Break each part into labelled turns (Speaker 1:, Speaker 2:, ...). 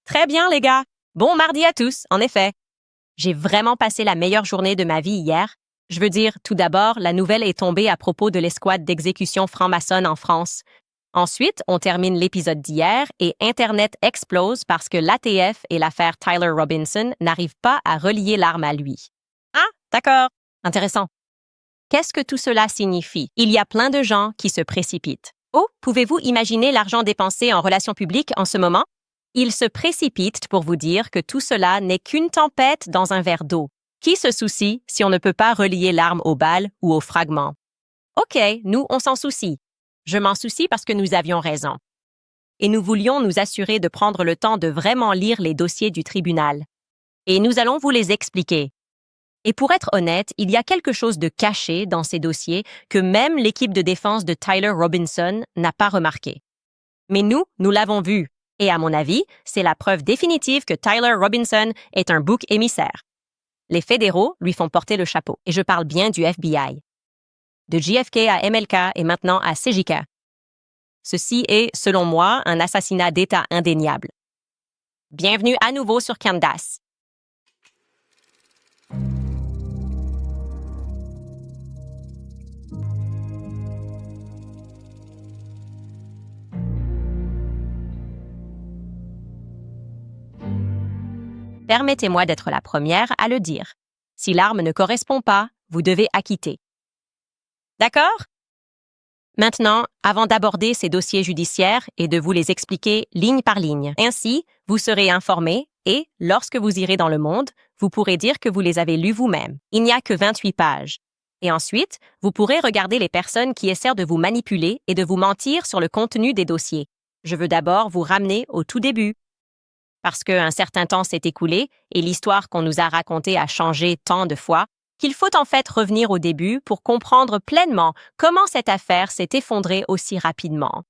Speaker 1: Très bien, les gars. Bon mardi à tous, en effet. J'ai vraiment passé la meilleure journée de ma vie hier. Je veux dire, tout d'abord, la nouvelle est tombée à propos de l'escouade d'exécution franc-maçonne en France. Ensuite, on termine l'épisode d'hier et Internet explose parce que l'ATF et l'affaire Tyler Robinson n'arrivent pas à relier l'arme à lui. Ah, d'accord. Intéressant. Qu'est-ce que tout cela signifie? Il y a plein de gens qui se précipitent. Oh, pouvez-vous imaginer l'argent dépensé en relations publiques en ce moment? Ils se précipitent pour vous dire que tout cela n'est qu'une tempête dans un verre d'eau. Qui se soucie si on ne peut pas relier l'arme aux balles ou aux fragments? OK, nous, on s'en soucie. Je m'en soucie parce que nous avions raison. Et nous voulions nous assurer de prendre le temps de vraiment lire les dossiers du tribunal. Et nous allons vous les expliquer. Et pour être honnête, il y a quelque chose de caché dans ces dossiers que même l'équipe de défense de Tyler Robinson n'a pas remarqué. Mais nous l'avons vu. Et à mon avis, c'est la preuve définitive que Tyler Robinson est un bouc émissaire. Les fédéraux lui font porter le chapeau, et je parle bien du FBI. De JFK à MLK et maintenant à CJK. Ceci est, selon moi, un assassinat d'État indéniable. Bienvenue à nouveau sur Candace. Permettez-moi d'être la première à le dire. Si l'arme ne correspond pas, vous devez acquitter. D'accord? Maintenant, avant d'aborder ces dossiers judiciaires et de vous les expliquer ligne par ligne, ainsi, vous serez informé et, lorsque vous irez dans le monde, vous pourrez dire que vous les avez lus vous-même. Il n'y a que 28 pages. Et ensuite, vous pourrez regarder les personnes qui essaient de vous manipuler et de vous mentir sur le contenu des dossiers. Je veux d'abord vous ramener au tout début. Parce qu'un certain temps s'est écoulé et l'histoire qu'on nous a racontée a changé tant de fois, qu'il faut en fait revenir au début pour comprendre pleinement comment cette affaire s'est effondrée aussi rapidement.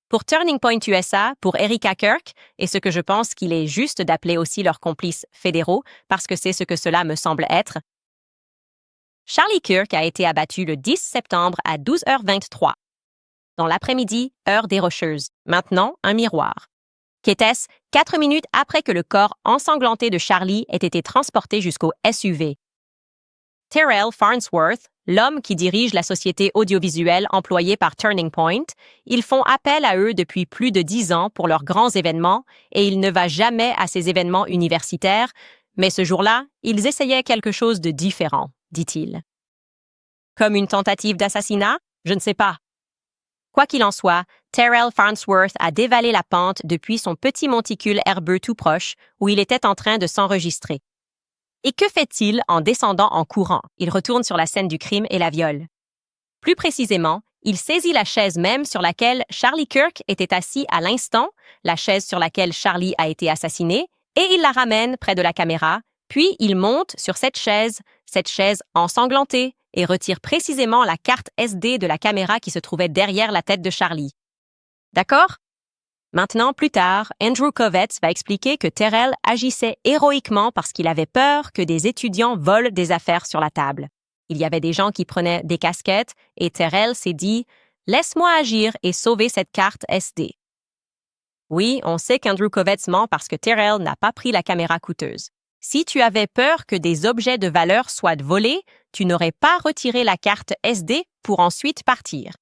Speaker 1: Pour Turning Point USA, pour Erika Kirk, et ce que je pense qu'il est juste d'appeler aussi leurs complices fédéraux, parce que c'est ce que cela me semble être, Charlie Kirk a été abattu le 10 septembre à 12h23. Dans l'après-midi, heure des Rocheuses. Maintenant, un miroir. Qu'était-ce 4 minutes après que le corps ensanglanté de Charlie ait été transporté jusqu'au SUV. Terrell Farnsworth, l'homme qui dirige la société audiovisuelle employée par Turning Point, ils font appel à eux depuis plus de 10 ans pour leurs grands événements et il ne va jamais à ces événements universitaires, mais ce jour-là, ils essayaient quelque chose de différent, dit-il. Comme une tentative d'assassinat? Je ne sais pas. Quoi qu'il en soit, Terrell Farnsworth a dévalé la pente depuis son petit monticule herbeux tout proche où il était en train de s'enregistrer. Et que fait-il en descendant en courant? Il retourne sur la scène du crime et la viole. Plus précisément, il saisit la chaise même sur laquelle Charlie Kirk était assis à l'instant, la chaise sur laquelle Charlie a été assassiné, et il la ramène près de la caméra, puis il monte sur cette chaise ensanglantée, et retire précisément la carte SD de la caméra qui se trouvait derrière la tête de Charlie. D'accord? Maintenant, plus tard, Andrew Kovetz va expliquer que Terrell agissait héroïquement parce qu'il avait peur que des étudiants volent des affaires sur la table. Il y avait des gens qui prenaient des casquettes et Terrell s'est dit « Laisse-moi agir et sauver cette carte SD ». Oui, on sait qu'Andrew Kovetz ment parce que Terrell n'a pas pris la caméra coûteuse. Si tu avais peur que des objets de valeur soient volés, tu n'aurais pas retiré la carte SD pour ensuite partir.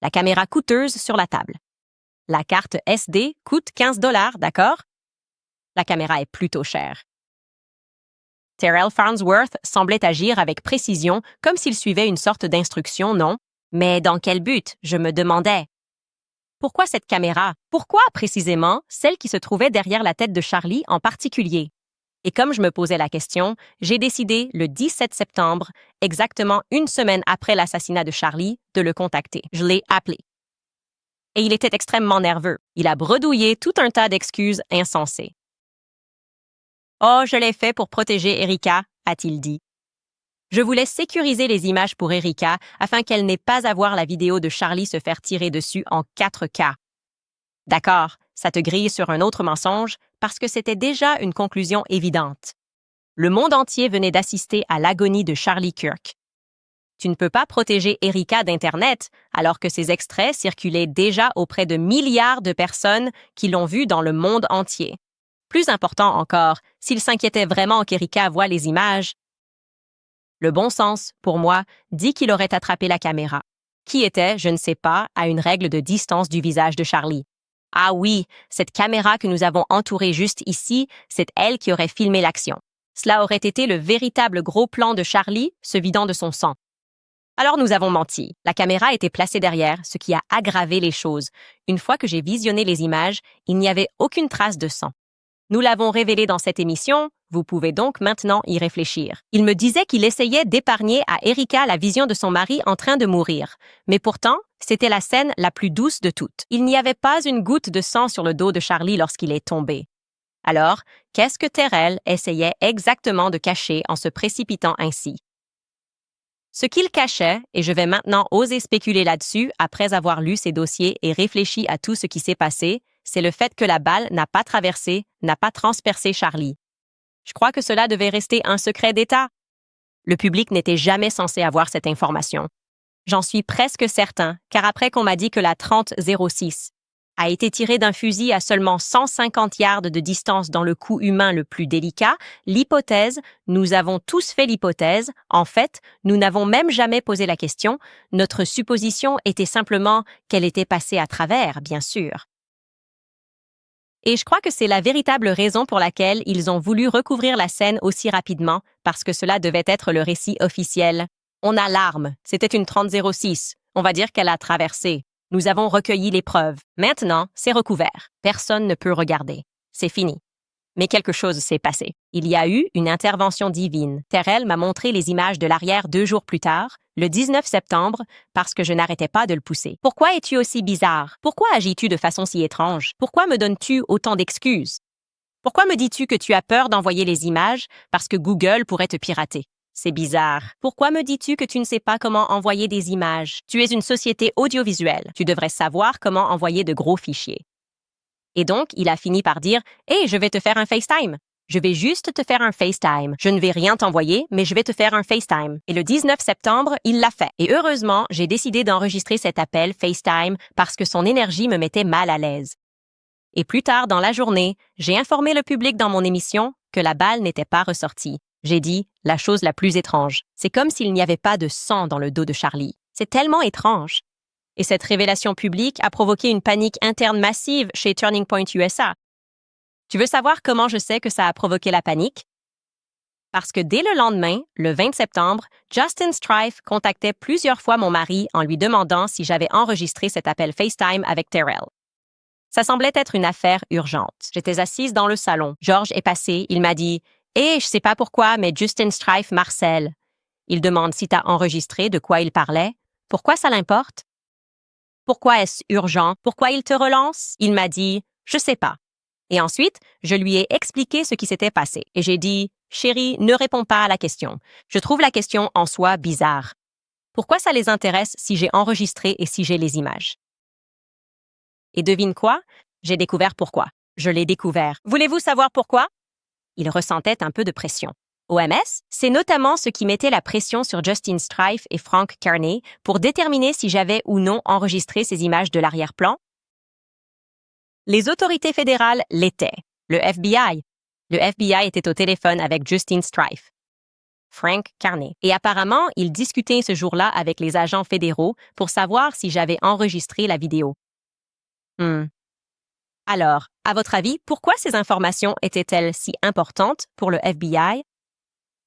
Speaker 1: La caméra coûteuse sur la table. La carte SD coûte 15 $, d'accord? La caméra est plutôt chère. Terrell Farnsworth semblait agir avec précision, comme s'il suivait une sorte d'instruction, non? Mais dans quel but, je me demandais. Pourquoi cette caméra? Pourquoi, précisément, celle qui se trouvait derrière la tête de Charlie en particulier? Et comme je me posais la question, j'ai décidé, le 17 septembre, exactement une semaine après l'assassinat de Charlie, de le contacter. Je l'ai appelé. Et il était extrêmement nerveux. Il a bredouillé tout un tas d'excuses insensées. « Oh, je l'ai fait pour protéger Erika », a-t-il dit. Je voulais sécuriser les images pour Erika afin qu'elle n'ait pas à voir la vidéo de Charlie se faire tirer dessus en 4K. D'accord, ça te grille sur un autre mensonge parce que c'était déjà une conclusion évidente. Le monde entier venait d'assister à l'agonie de Charlie Kirk. Tu ne peux pas protéger Erika d'Internet alors que ces extraits circulaient déjà auprès de milliards de personnes qui l'ont vu dans le monde entier. Plus important encore, s'il s'inquiétait vraiment qu'Erika voie les images. Le bon sens, pour moi, dit qu'il aurait attrapé la caméra, qui était, je ne sais pas, à une règle de distance du visage de Charlie. Ah oui, cette caméra que nous avons entourée juste ici, c'est elle qui aurait filmé l'action. Cela aurait été le véritable gros plan de Charlie, se vidant de son sang. Alors nous avons menti. La caméra était placée derrière, ce qui a aggravé les choses. Une fois que j'ai visionné les images, il n'y avait aucune trace de sang. Nous l'avons révélé dans cette émission, vous pouvez donc maintenant y réfléchir. Il me disait qu'il essayait d'épargner à Erika la vision de son mari en train de mourir. Mais pourtant, c'était la scène la plus douce de toutes. Il n'y avait pas une goutte de sang sur le dos de Charlie lorsqu'il est tombé. Alors, qu'est-ce que Terrell essayait exactement de cacher en se précipitant ainsi? Ce qu'il cachait, et je vais maintenant oser spéculer là-dessus après avoir lu ces dossiers et réfléchi à tout ce qui s'est passé, c'est le fait que la balle n'a pas traversé, n'a pas transpercé Charlie. Je crois que cela devait rester un secret d'État. Le public n'était jamais censé avoir cette information. J'en suis presque certain, car après qu'on m'a dit que la 30-06 a été tirée d'un fusil à seulement 150 yards de distance dans le coup humain le plus délicat, l'hypothèse, nous avons tous fait l'hypothèse, en fait, nous n'avons même jamais posé la question, notre supposition était simplement qu'elle était passée à travers, bien sûr. Et je crois que c'est la véritable raison pour laquelle ils ont voulu recouvrir la scène aussi rapidement, parce que cela devait être le récit officiel. On a l'arme, c'était une 30-06, on va dire qu'elle a traversé. Nous avons recueilli les preuves. Maintenant, c'est recouvert. Personne ne peut regarder. C'est fini. Mais quelque chose s'est passé. Il y a eu une intervention divine. Terrell m'a montré les images de l'arrière 2 jours plus tard, le 19 septembre, parce que je n'arrêtais pas de le pousser. Pourquoi es-tu aussi bizarre? Pourquoi agis-tu de façon si étrange? Pourquoi me donnes-tu autant d'excuses? Pourquoi me dis-tu que tu as peur d'envoyer les images parce que Google pourrait te pirater? C'est bizarre. Pourquoi me dis-tu que tu ne sais pas comment envoyer des images? Tu es une société audiovisuelle. Tu devrais savoir comment envoyer de gros fichiers. Et donc, il a fini par dire « Hey, je vais te faire un FaceTime. Je vais juste te faire un FaceTime. Je ne vais rien t'envoyer, mais je vais te faire un FaceTime. » Et le 19 septembre, il l'a fait. Et heureusement, j'ai décidé d'enregistrer cet appel FaceTime parce que son énergie me mettait mal à l'aise. Et plus tard dans la journée, j'ai informé le public dans mon émission que la balle n'était pas ressortie. J'ai dit la chose la plus étrange. C'est comme s'il n'y avait pas de sang dans le dos de Charlie. C'est tellement étrange. Et cette révélation publique a provoqué une panique interne massive chez Turning Point USA. Tu veux savoir comment je sais que ça a provoqué la panique? Parce que dès le lendemain, le 20 septembre, Justin Strife contactait plusieurs fois mon mari en lui demandant si j'avais enregistré cet appel FaceTime avec Terrell. Ça semblait être une affaire urgente. J'étais assise dans le salon. George est passé. Il m'a dit « Hé, je sais pas pourquoi, mais Justin Strife m'harcèle. Il demande si t'as enregistré de quoi il parlait. Pourquoi ça l'importe? Pourquoi est-ce urgent? Pourquoi il te relance? » Il m'a dit « Je sais pas. » Et ensuite, je lui ai expliqué ce qui s'était passé. Et j'ai dit « Chérie, ne réponds pas à la question. Je trouve la question en soi bizarre. Pourquoi ça les intéresse si j'ai enregistré et si j'ai les images? » Et devine quoi? J'ai découvert pourquoi. Je l'ai découvert. Voulez-vous savoir pourquoi? Il ressentait un peu de pression. OMS, c'est notamment ce qui mettait la pression sur Justin Strife et Frank Carney pour déterminer si j'avais ou non enregistré ces images de l'arrière-plan. Les autorités fédérales l'étaient. Le FBI. Le FBI était au téléphone avec Justin Strife. Frank Carney. Et apparemment, il discutait ce jour-là avec les agents fédéraux pour savoir si j'avais enregistré la vidéo. Alors, à votre avis, pourquoi ces informations étaient-elles si importantes pour le FBI?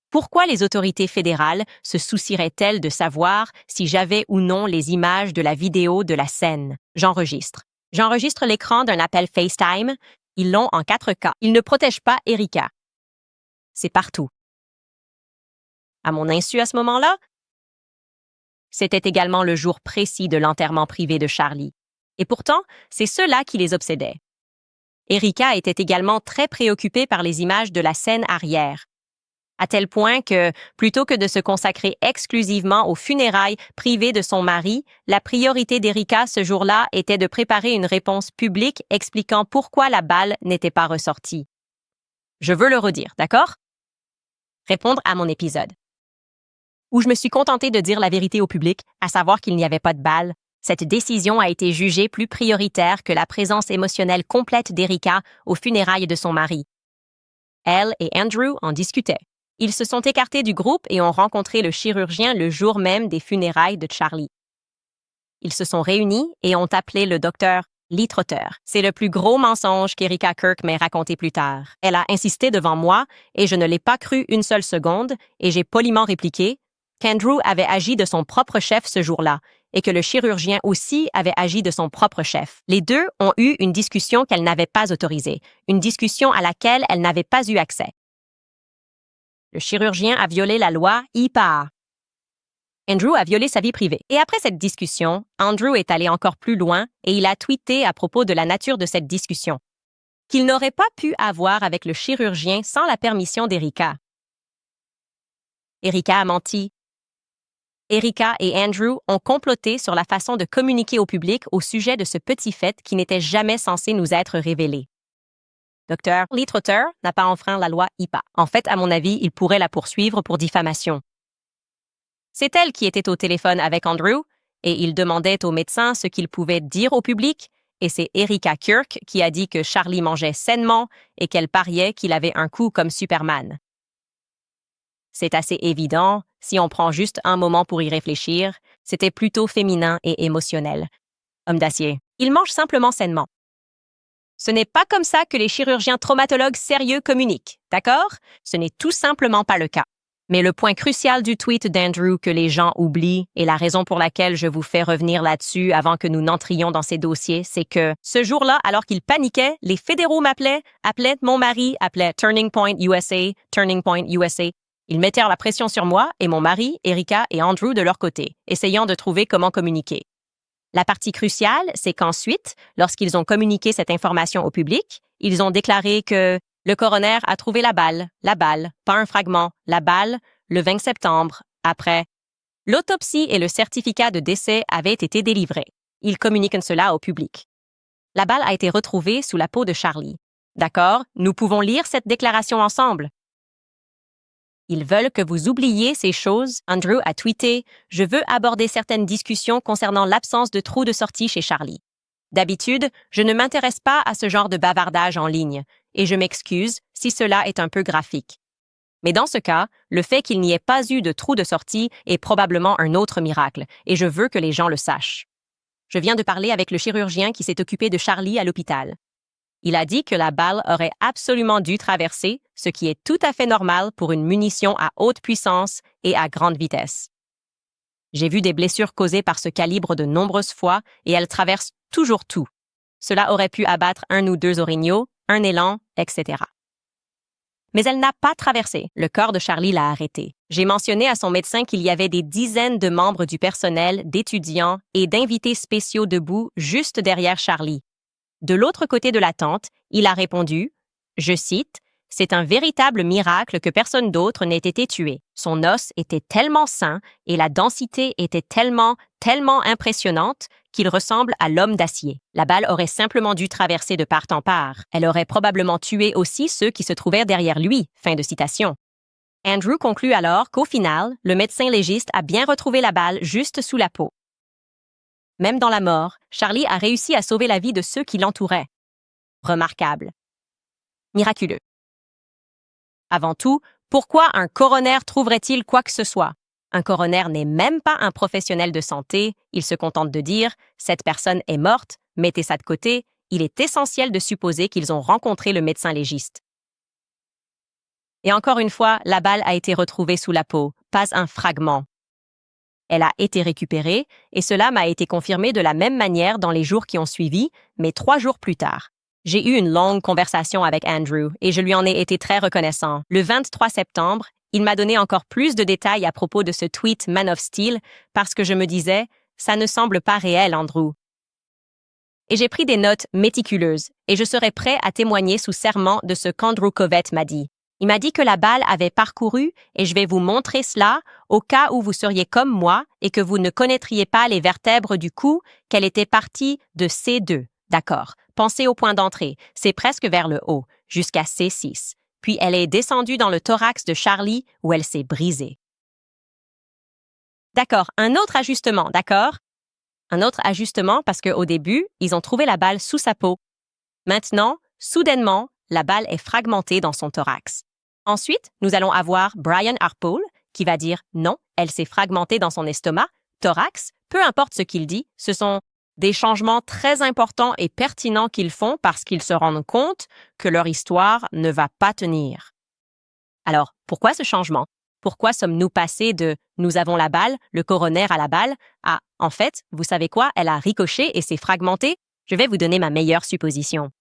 Speaker 1: Pourquoi les autorités fédérales se soucieraient-elles de savoir si j'avais ou non les images de la vidéo de la scène? J'enregistre. J'enregistre l'écran d'un appel FaceTime. Ils l'ont en 4K. Ils ne protègent pas Erika. C'est partout. À mon insu à ce moment-là, c'était également le jour précis de l'enterrement privé de Charlie. Et pourtant, c'est cela qui les obsédait. Erika était également très préoccupée par les images de la scène arrière, à tel point que, plutôt que de se consacrer exclusivement aux funérailles privées de son mari, la priorité d'Erika ce jour-là était de préparer une réponse publique expliquant pourquoi la balle n'était pas ressortie. Je veux le redire, d'accord? Répondre à mon épisode, où je me suis contentée de dire la vérité au public, à savoir qu'il n'y avait pas de balle. Cette décision a été jugée plus prioritaire que la présence émotionnelle complète d'Erika aux funérailles de son mari. Elle et Andrew en discutaient. Ils se sont écartés du groupe et ont rencontré le chirurgien le jour même des funérailles de Charlie. Ils se sont réunis et ont appelé le docteur Lee Trotter. C'est le plus gros mensonge qu'Erika Kirk m'ait raconté plus tard. Elle a insisté devant moi et je ne l'ai pas cru une seule seconde et j'ai poliment répliqué qu'Andrew avait agi de son propre chef ce jour-là et que le chirurgien aussi avait agi de son propre chef. Les deux ont eu une discussion qu'elle n'avait pas autorisée, une discussion à laquelle elle n'avait pas eu accès. Le chirurgien a violé la loi IPA. Andrew a violé sa vie privée. Et après cette discussion, Andrew est allé encore plus loin et il a tweeté à propos de la nature de cette discussion, qu'il n'aurait pas pu avoir avec le chirurgien sans la permission d'Erika. Erika a menti. Erika et Andrew ont comploté sur la façon de communiquer au public au sujet de ce petit fait qui n'était jamais censé nous être révélé. Dr. Lee Trotter n'a pas enfreint la loi IPA. En fait, à mon avis, il pourrait la poursuivre pour diffamation. C'est elle qui était au téléphone avec Andrew, et il demandait au médecin ce qu'il pouvait dire au public, et c'est Erika Kirk qui a dit que Charlie mangeait sainement et qu'elle pariait qu'il avait un coup comme Superman. C'est assez évident, si on prend juste un moment pour y réfléchir, c'était plutôt féminin et émotionnel. Homme d'acier. Il mange simplement sainement. Ce n'est pas comme ça que les chirurgiens traumatologues sérieux communiquent, d'accord? Ce n'est tout simplement pas le cas. Mais le point crucial du tweet d'Andrew que les gens oublient, et la raison pour laquelle je vous fais revenir là-dessus avant que nous n'entrions dans ces dossiers, c'est que ce jour-là, alors qu'il paniquait, les fédéraux appelaient mon mari, appelaient Turning Point USA. Ils mettaient la pression sur moi et mon mari, Erika et Andrew de leur côté, essayant de trouver comment communiquer. La partie cruciale, c'est qu'ensuite, lorsqu'ils ont communiqué cette information au public, ils ont déclaré que le coroner a trouvé la balle, pas un fragment, la balle, le 20 septembre, après. L'autopsie et le certificat de décès avaient été délivrés. Ils communiquent cela au public. La balle a été retrouvée sous la peau de Charlie. D'accord, nous pouvons lire cette déclaration ensemble. Ils veulent que vous oubliez ces choses. Andrew a tweeté « Je veux aborder certaines discussions concernant l'absence de trou de sortie chez Charlie. D'habitude, je ne m'intéresse pas à ce genre de bavardage en ligne, et je m'excuse si cela est un peu graphique. Mais dans ce cas, le fait qu'il n'y ait pas eu de trou de sortie est probablement un autre miracle, et je veux que les gens le sachent. Je viens de parler avec le chirurgien qui s'est occupé de Charlie à l'hôpital. Il a dit que la balle aurait absolument dû traverser, ce qui est tout à fait normal pour une munition à haute puissance et à grande vitesse. J'ai vu des blessures causées par ce calibre de nombreuses fois et elles traversent toujours tout. Cela aurait pu abattre 1 ou 2 orignaux, un élan, etc. Mais elle n'a pas traversé. Le corps de Charlie l'a arrêté. J'ai mentionné à son médecin qu'il y avait des dizaines de membres du personnel, d'étudiants et d'invités spéciaux debout juste derrière Charlie. De l'autre côté de la tente, il a répondu, je cite, « C'est un véritable miracle que personne d'autre n'ait été tué. Son os était tellement sain et la densité était tellement impressionnante qu'il ressemble à l'homme d'acier. La balle aurait simplement dû traverser de part en part. Elle aurait probablement tué aussi ceux qui se trouvèrent derrière lui. » Fin de citation. Andrew conclut alors qu'au final, le médecin légiste a bien retrouvé la balle juste sous la peau. Même dans la mort, Charlie a réussi à sauver la vie de ceux qui l'entouraient. Remarquable. Miraculeux. Avant tout, pourquoi un coroner trouverait-il quoi que ce soit? Un coroner n'est même pas un professionnel de santé, il se contente de dire « cette personne est morte, mettez ça de côté », il est essentiel de supposer qu'ils ont rencontré le médecin légiste. Et encore une fois, la balle a été retrouvée sous la peau, pas un fragment. Elle a été récupérée, et cela m'a été confirmé de la même manière dans les jours qui ont suivi, mais 3 jours plus tard. J'ai eu une longue conversation avec Andrew, et je lui en ai été très reconnaissant. Le 23 septembre, il m'a donné encore plus de détails à propos de ce tweet Man of Steel, parce que je me disais « ça ne semble pas réel, Andrew ». Et j'ai pris des notes méticuleuses, et je serai prêt à témoigner sous serment de ce qu'Andrew Covett m'a dit. Il m'a dit que la balle avait parcouru, et je vais vous montrer cela, au cas où vous seriez comme moi et que vous ne connaîtriez pas les vertèbres du cou, qu'elle était partie de C2. D'accord. Pensez au point d'entrée. C'est presque vers le haut, jusqu'à C6. Puis elle est descendue dans le thorax de Charlie où elle s'est brisée. D'accord. Un autre ajustement, d'accord? Un autre ajustement parce qu'au début, ils ont trouvé la balle sous sa peau. Maintenant, soudainement, la balle est fragmentée dans son thorax. Ensuite, nous allons avoir Brian Harpole qui va dire non, elle s'est fragmentée dans son estomac, thorax, peu importe ce qu'il dit, ce sont des changements très importants et pertinents qu'ils font parce qu'ils se rendent compte que leur histoire ne va pas tenir. Alors, pourquoi ce changement? Pourquoi sommes-nous passés de « nous avons la balle, le coroner a la balle » à « en fait, vous savez quoi, elle a ricoché et s'est fragmentée » Je vais vous donner ma meilleure supposition.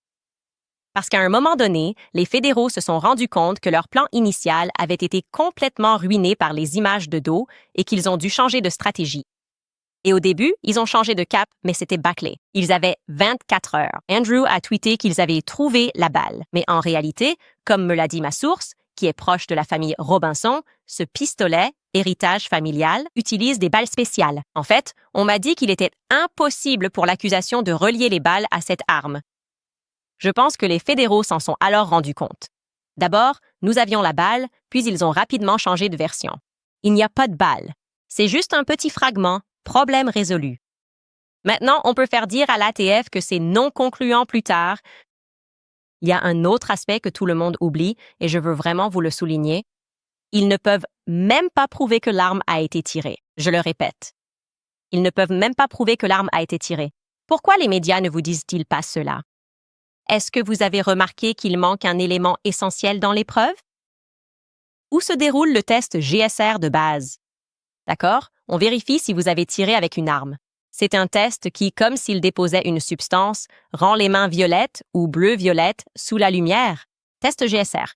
Speaker 1: Parce qu'à un moment donné, les fédéraux se sont rendus compte que leur plan initial avait été complètement ruiné par les images de dos et qu'ils ont dû changer de stratégie. Et au début, ils ont changé de cap, mais c'était bâclé. Ils avaient 24 heures. Andrew a tweeté qu'ils avaient trouvé la balle. Mais en réalité, comme me l'a dit ma source, qui est proche de la famille Robinson, ce pistolet, héritage familial, utilise des balles spéciales. En fait, on m'a dit qu'il était impossible pour l'accusation de relier les balles à cette arme. Je pense que les fédéraux s'en sont alors rendus compte. D'abord, nous avions la balle, puis ils ont rapidement changé de version. Il n'y a pas de balle. C'est juste un petit fragment, problème résolu. Maintenant, on peut faire dire à l'ATF que c'est non concluant plus tard. Il y a un autre aspect que tout le monde oublie, et je veux vraiment vous le souligner. Ils ne peuvent même pas prouver que l'arme a été tirée. Je le répète. Ils ne peuvent même pas prouver que l'arme a été tirée. Pourquoi les médias ne vous disent-ils pas cela? Est-ce que vous avez remarqué qu'il manque un élément essentiel dans l'épreuve? Où se déroule le test GSR de base? D'accord? On vérifie si vous avez tiré avec une arme. C'est un test qui, comme s'il déposait une substance, rend les mains violettes ou bleu-violettes sous la lumière. Test GSR.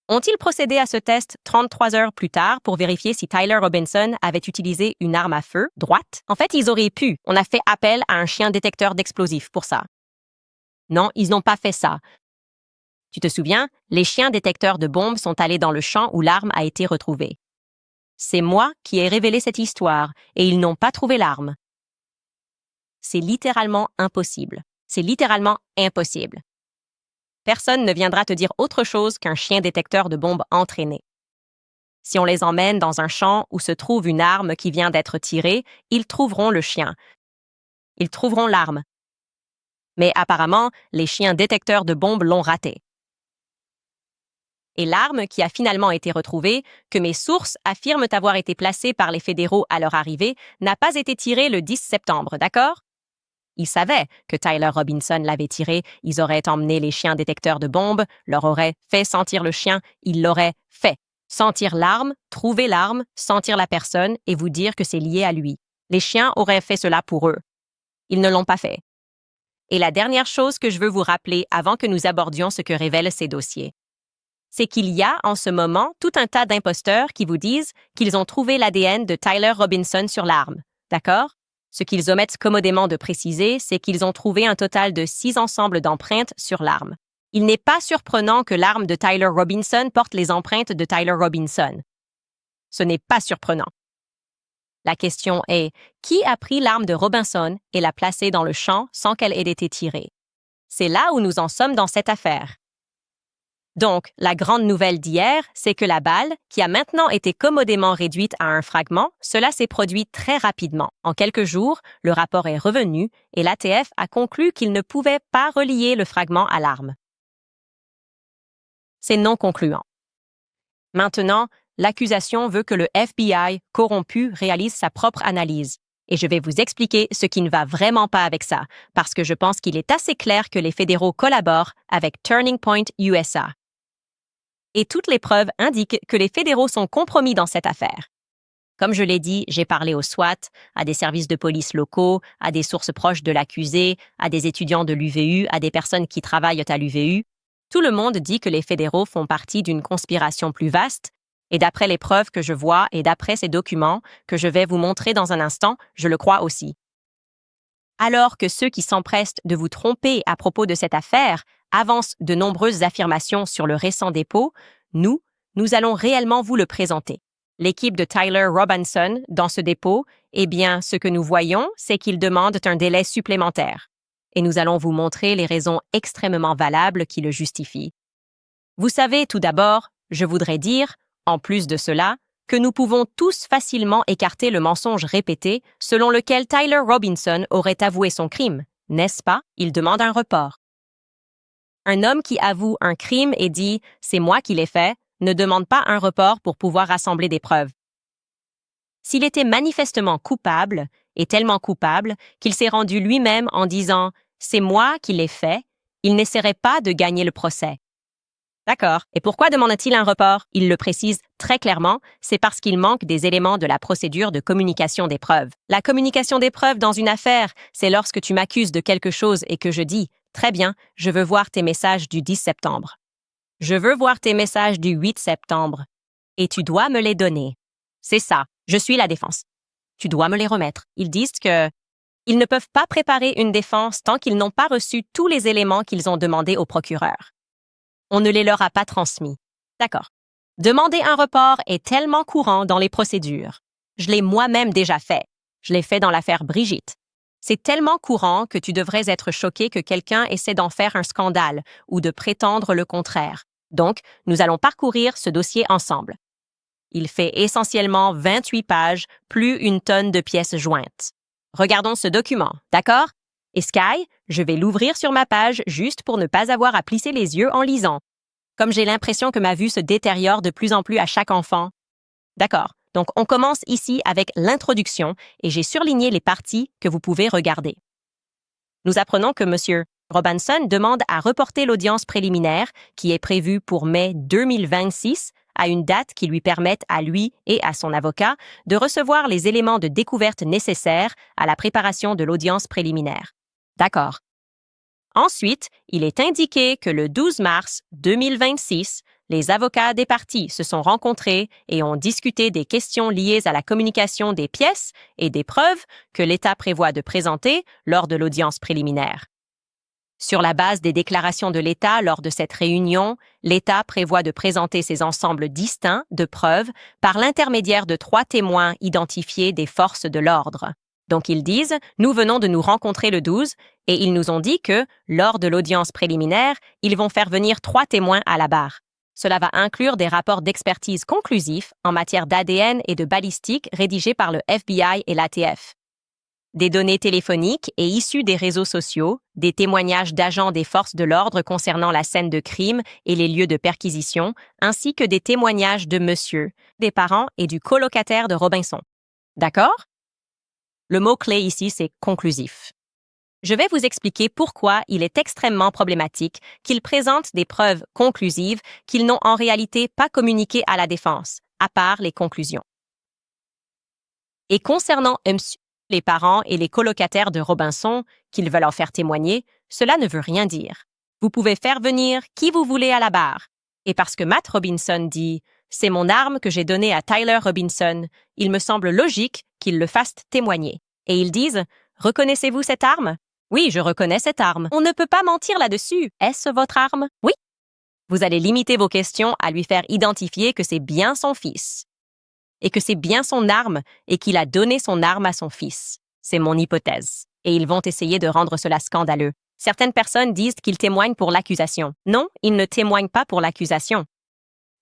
Speaker 1: Ont-ils procédé à ce test 33 heures plus tard pour vérifier si Tyler Robinson avait utilisé une arme à feu droite? En fait, ils auraient pu. On a fait appel à un chien détecteur d'explosifs pour ça. Non, ils n'ont pas fait ça. Tu te souviens, les chiens détecteurs de bombes sont allés dans le champ où l'arme a été retrouvée. C'est moi qui ai révélé cette histoire et ils n'ont pas trouvé l'arme. C'est littéralement impossible. C'est littéralement impossible. Personne ne viendra te dire autre chose qu'un chien détecteur de bombes entraîné. Si on les emmène dans un champ où se trouve une arme qui vient d'être tirée, ils trouveront le chien. Ils trouveront l'arme. Mais apparemment, les chiens détecteurs de bombes l'ont raté. Et l'arme qui a finalement été retrouvée, que mes sources affirment avoir été placée par les fédéraux à leur arrivée, n'a pas été tirée le 10 septembre, d'accord? Ils savaient que Tyler Robinson l'avait tirée, ils auraient emmené les chiens détecteurs de bombes, leur auraient fait sentir le chien, ils l'auraient fait. Sentir l'arme, trouver l'arme, sentir la personne et vous dire que c'est lié à lui. Les chiens auraient fait cela pour eux. Ils ne l'ont pas fait. Et la dernière chose que je veux vous rappeler avant que nous abordions ce que révèlent ces dossiers, c'est qu'il y a en ce moment tout un tas d'imposteurs qui vous disent qu'ils ont trouvé l'ADN de Tyler Robinson sur l'arme, d'accord? Ce qu'ils omettent commodément de préciser, c'est qu'ils ont trouvé un total de 6 ensembles d'empreintes sur l'arme. Il n'est pas surprenant que l'arme de Tyler Robinson porte les empreintes de Tyler Robinson. Ce n'est pas surprenant. La question est, qui a pris l'arme de Robinson et l'a placée dans le champ sans qu'elle ait été tirée? C'est là où nous en sommes dans cette affaire. Donc, la grande nouvelle d'hier, c'est que la balle, qui a maintenant été commodément réduite à un fragment, cela s'est produit très rapidement. En quelques jours, le rapport est revenu et l'ATF a conclu qu'il ne pouvait pas relier le fragment à l'arme. C'est non concluant. Maintenant, l'accusation veut que le FBI, corrompu, réalise sa propre analyse. Et je vais vous expliquer ce qui ne va vraiment pas avec ça, parce que je pense qu'il est assez clair que les fédéraux collaborent avec Turning Point USA. Et toutes les preuves indiquent que les fédéraux sont compromis dans cette affaire. Comme je l'ai dit, j'ai parlé au SWAT, à des services de police locaux, à des sources proches de l'accusé, à des étudiants de l'UVU, à des personnes qui travaillent à l'UVU. Tout le monde dit que les fédéraux font partie d'une conspiration plus vaste, et d'après les preuves que je vois et d'après ces documents que je vais vous montrer dans un instant, je le crois aussi. Alors que ceux qui s'empressent de vous tromper à propos de cette affaire avancent de nombreuses affirmations sur le récent dépôt, nous allons réellement vous le présenter. L'équipe de Tyler Robinson dans ce dépôt, eh bien, ce que nous voyons, c'est qu'ils demandent un délai supplémentaire. Et nous allons vous montrer les raisons extrêmement valables qui le justifient. Vous savez, tout d'abord, je voudrais dire, en plus de cela, que nous pouvons tous facilement écarter le mensonge répété selon lequel Tyler Robinson aurait avoué son crime, n'est-ce pas? Il demande un report. Un homme qui avoue un crime et dit « c'est moi qui l'ai fait » ne demande pas un report pour pouvoir rassembler des preuves. S'il était manifestement coupable, et tellement coupable qu'il s'est rendu lui-même en disant « c'est moi qui l'ai fait », il n'essaierait pas de gagner le procès. D'accord. Et pourquoi demande-t-il un report? Il le précise très clairement, c'est parce qu'il manque des éléments de la procédure de communication des preuves. La communication des preuves dans une affaire, c'est lorsque tu m'accuses de quelque chose et que je dis « Très bien, je veux voir tes messages du 10 septembre. Je veux voir tes messages du 8 septembre. Et tu dois me les donner. » C'est ça, je suis la défense. Tu dois me les remettre. Ils disent que ils ne peuvent pas préparer une défense tant qu'ils n'ont pas reçu tous les éléments qu'ils ont demandés au procureur. On ne les leur a pas transmis. D'accord. Demander un report est tellement courant dans les procédures. Je l'ai moi-même déjà fait. Je l'ai fait dans l'affaire Brigitte. C'est tellement courant que tu devrais être choqué que quelqu'un essaie d'en faire un scandale ou de prétendre le contraire. Donc, nous allons parcourir ce dossier ensemble. Il fait essentiellement 28 pages, plus une tonne de pièces jointes. Regardons ce document, d'accord? Et Sky, je vais l'ouvrir sur ma page juste pour ne pas avoir à plisser les yeux en lisant. Comme j'ai l'impression que ma vue se détériore de plus en plus à chaque enfant. D'accord, donc on commence ici avec l'introduction et j'ai surligné les parties que vous pouvez regarder. Nous apprenons que M. Robinson demande à reporter l'audience préliminaire qui est prévue pour mai 2026 à une date qui lui permette à lui et à son avocat de recevoir les éléments de découverte nécessaires à la préparation de l'audience préliminaire. D'accord. Ensuite, il est indiqué que le 12 mars 2026, les avocats des parties se sont rencontrés et ont discuté des questions liées à la communication des pièces et des preuves que l'État prévoit de présenter lors de l'audience préliminaire. Sur la base des déclarations de l'État lors de cette réunion, l'État prévoit de présenter ces ensembles distincts de preuves par l'intermédiaire de 3 témoins identifiés des forces de l'ordre. Donc ils disent « Nous venons de nous rencontrer le 12 » et ils nous ont dit que, lors de l'audience préliminaire, ils vont faire venir 3 témoins à la barre. Cela va inclure des rapports d'expertise conclusifs en matière d'ADN et de balistique rédigés par le FBI et l'ATF. Des données téléphoniques et issues des réseaux sociaux, des témoignages d'agents des forces de l'ordre concernant la scène de crime et les lieux de perquisition, ainsi que des témoignages de monsieur, des parents et du colocataire de Robinson. D'accord? Le mot-clé ici, c'est « conclusif ». Je vais vous expliquer pourquoi il est extrêmement problématique qu'ils présentent des preuves conclusives qu'ils n'ont en réalité pas communiquées à la défense, à part les conclusions. Et concernant les parents et les colocataires de Robinson, qu'ils veulent en faire témoigner, cela ne veut rien dire. Vous pouvez faire venir qui vous voulez à la barre. Et parce que Matt Robinson dit « C'est mon arme que j'ai donnée à Tyler Robinson », il me semble logique qu'ils le fassent témoigner. Et ils disent « Reconnaissez-vous cette arme ?» « Oui, je reconnais cette arme. On ne peut pas mentir là-dessus. Est-ce votre arme? » « Oui. » Vous allez limiter vos questions à lui faire identifier que c'est bien son fils. Et que c'est bien son arme et qu'il a donné son arme à son fils. C'est mon hypothèse. Et ils vont essayer de rendre cela scandaleux. Certaines personnes disent qu'ils témoignent pour l'accusation. Non, ils ne témoignent pas pour l'accusation.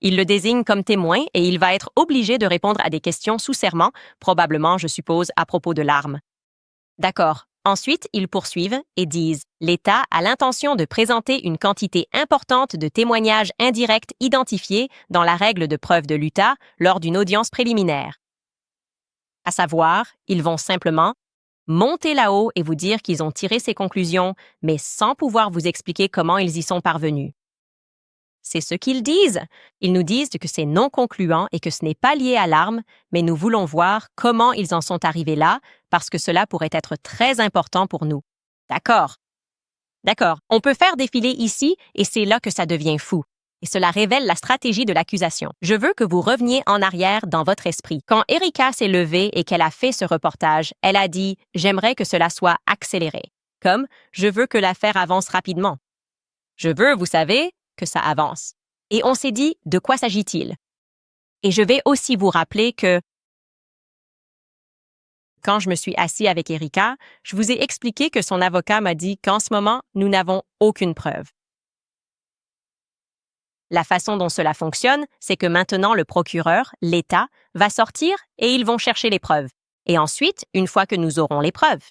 Speaker 1: Ils le désignent comme témoin et il va être obligé de répondre à des questions sous serment, probablement, je suppose, à propos de l'arme. D'accord. Ensuite, ils poursuivent et disent « L'État a l'intention de présenter une quantité importante de témoignages indirects identifiés dans la règle de preuve de l'Utah lors d'une audience préliminaire. » À savoir, ils vont simplement monter là-haut et vous dire qu'ils ont tiré ces conclusions, mais sans pouvoir vous expliquer comment ils y sont parvenus. C'est ce qu'ils disent. Ils nous disent que c'est non concluant et que ce n'est pas lié à l'arme, mais nous voulons voir comment ils en sont arrivés là, parce que cela pourrait être très important pour nous. D'accord. D'accord. On peut faire défiler ici et c'est là que ça devient fou. Et cela révèle la stratégie de l'accusation. Je veux que vous reveniez en arrière dans votre esprit. Quand Erika s'est levée et qu'elle a fait ce reportage, elle a dit « J'aimerais que cela soit accéléré ». Comme « Je veux que l'affaire avance rapidement ». Je veux, vous savez, que ça avance. Et on s'est dit, de quoi s'agit-il? Et je vais aussi vous rappeler que quand je me suis assis avec Erika, je vous ai expliqué que son avocat m'a dit qu'en ce moment, nous n'avons aucune preuve. La façon dont cela fonctionne, c'est que maintenant le procureur, l'État, va sortir et ils vont chercher les preuves. Et ensuite, une fois que nous aurons les preuves,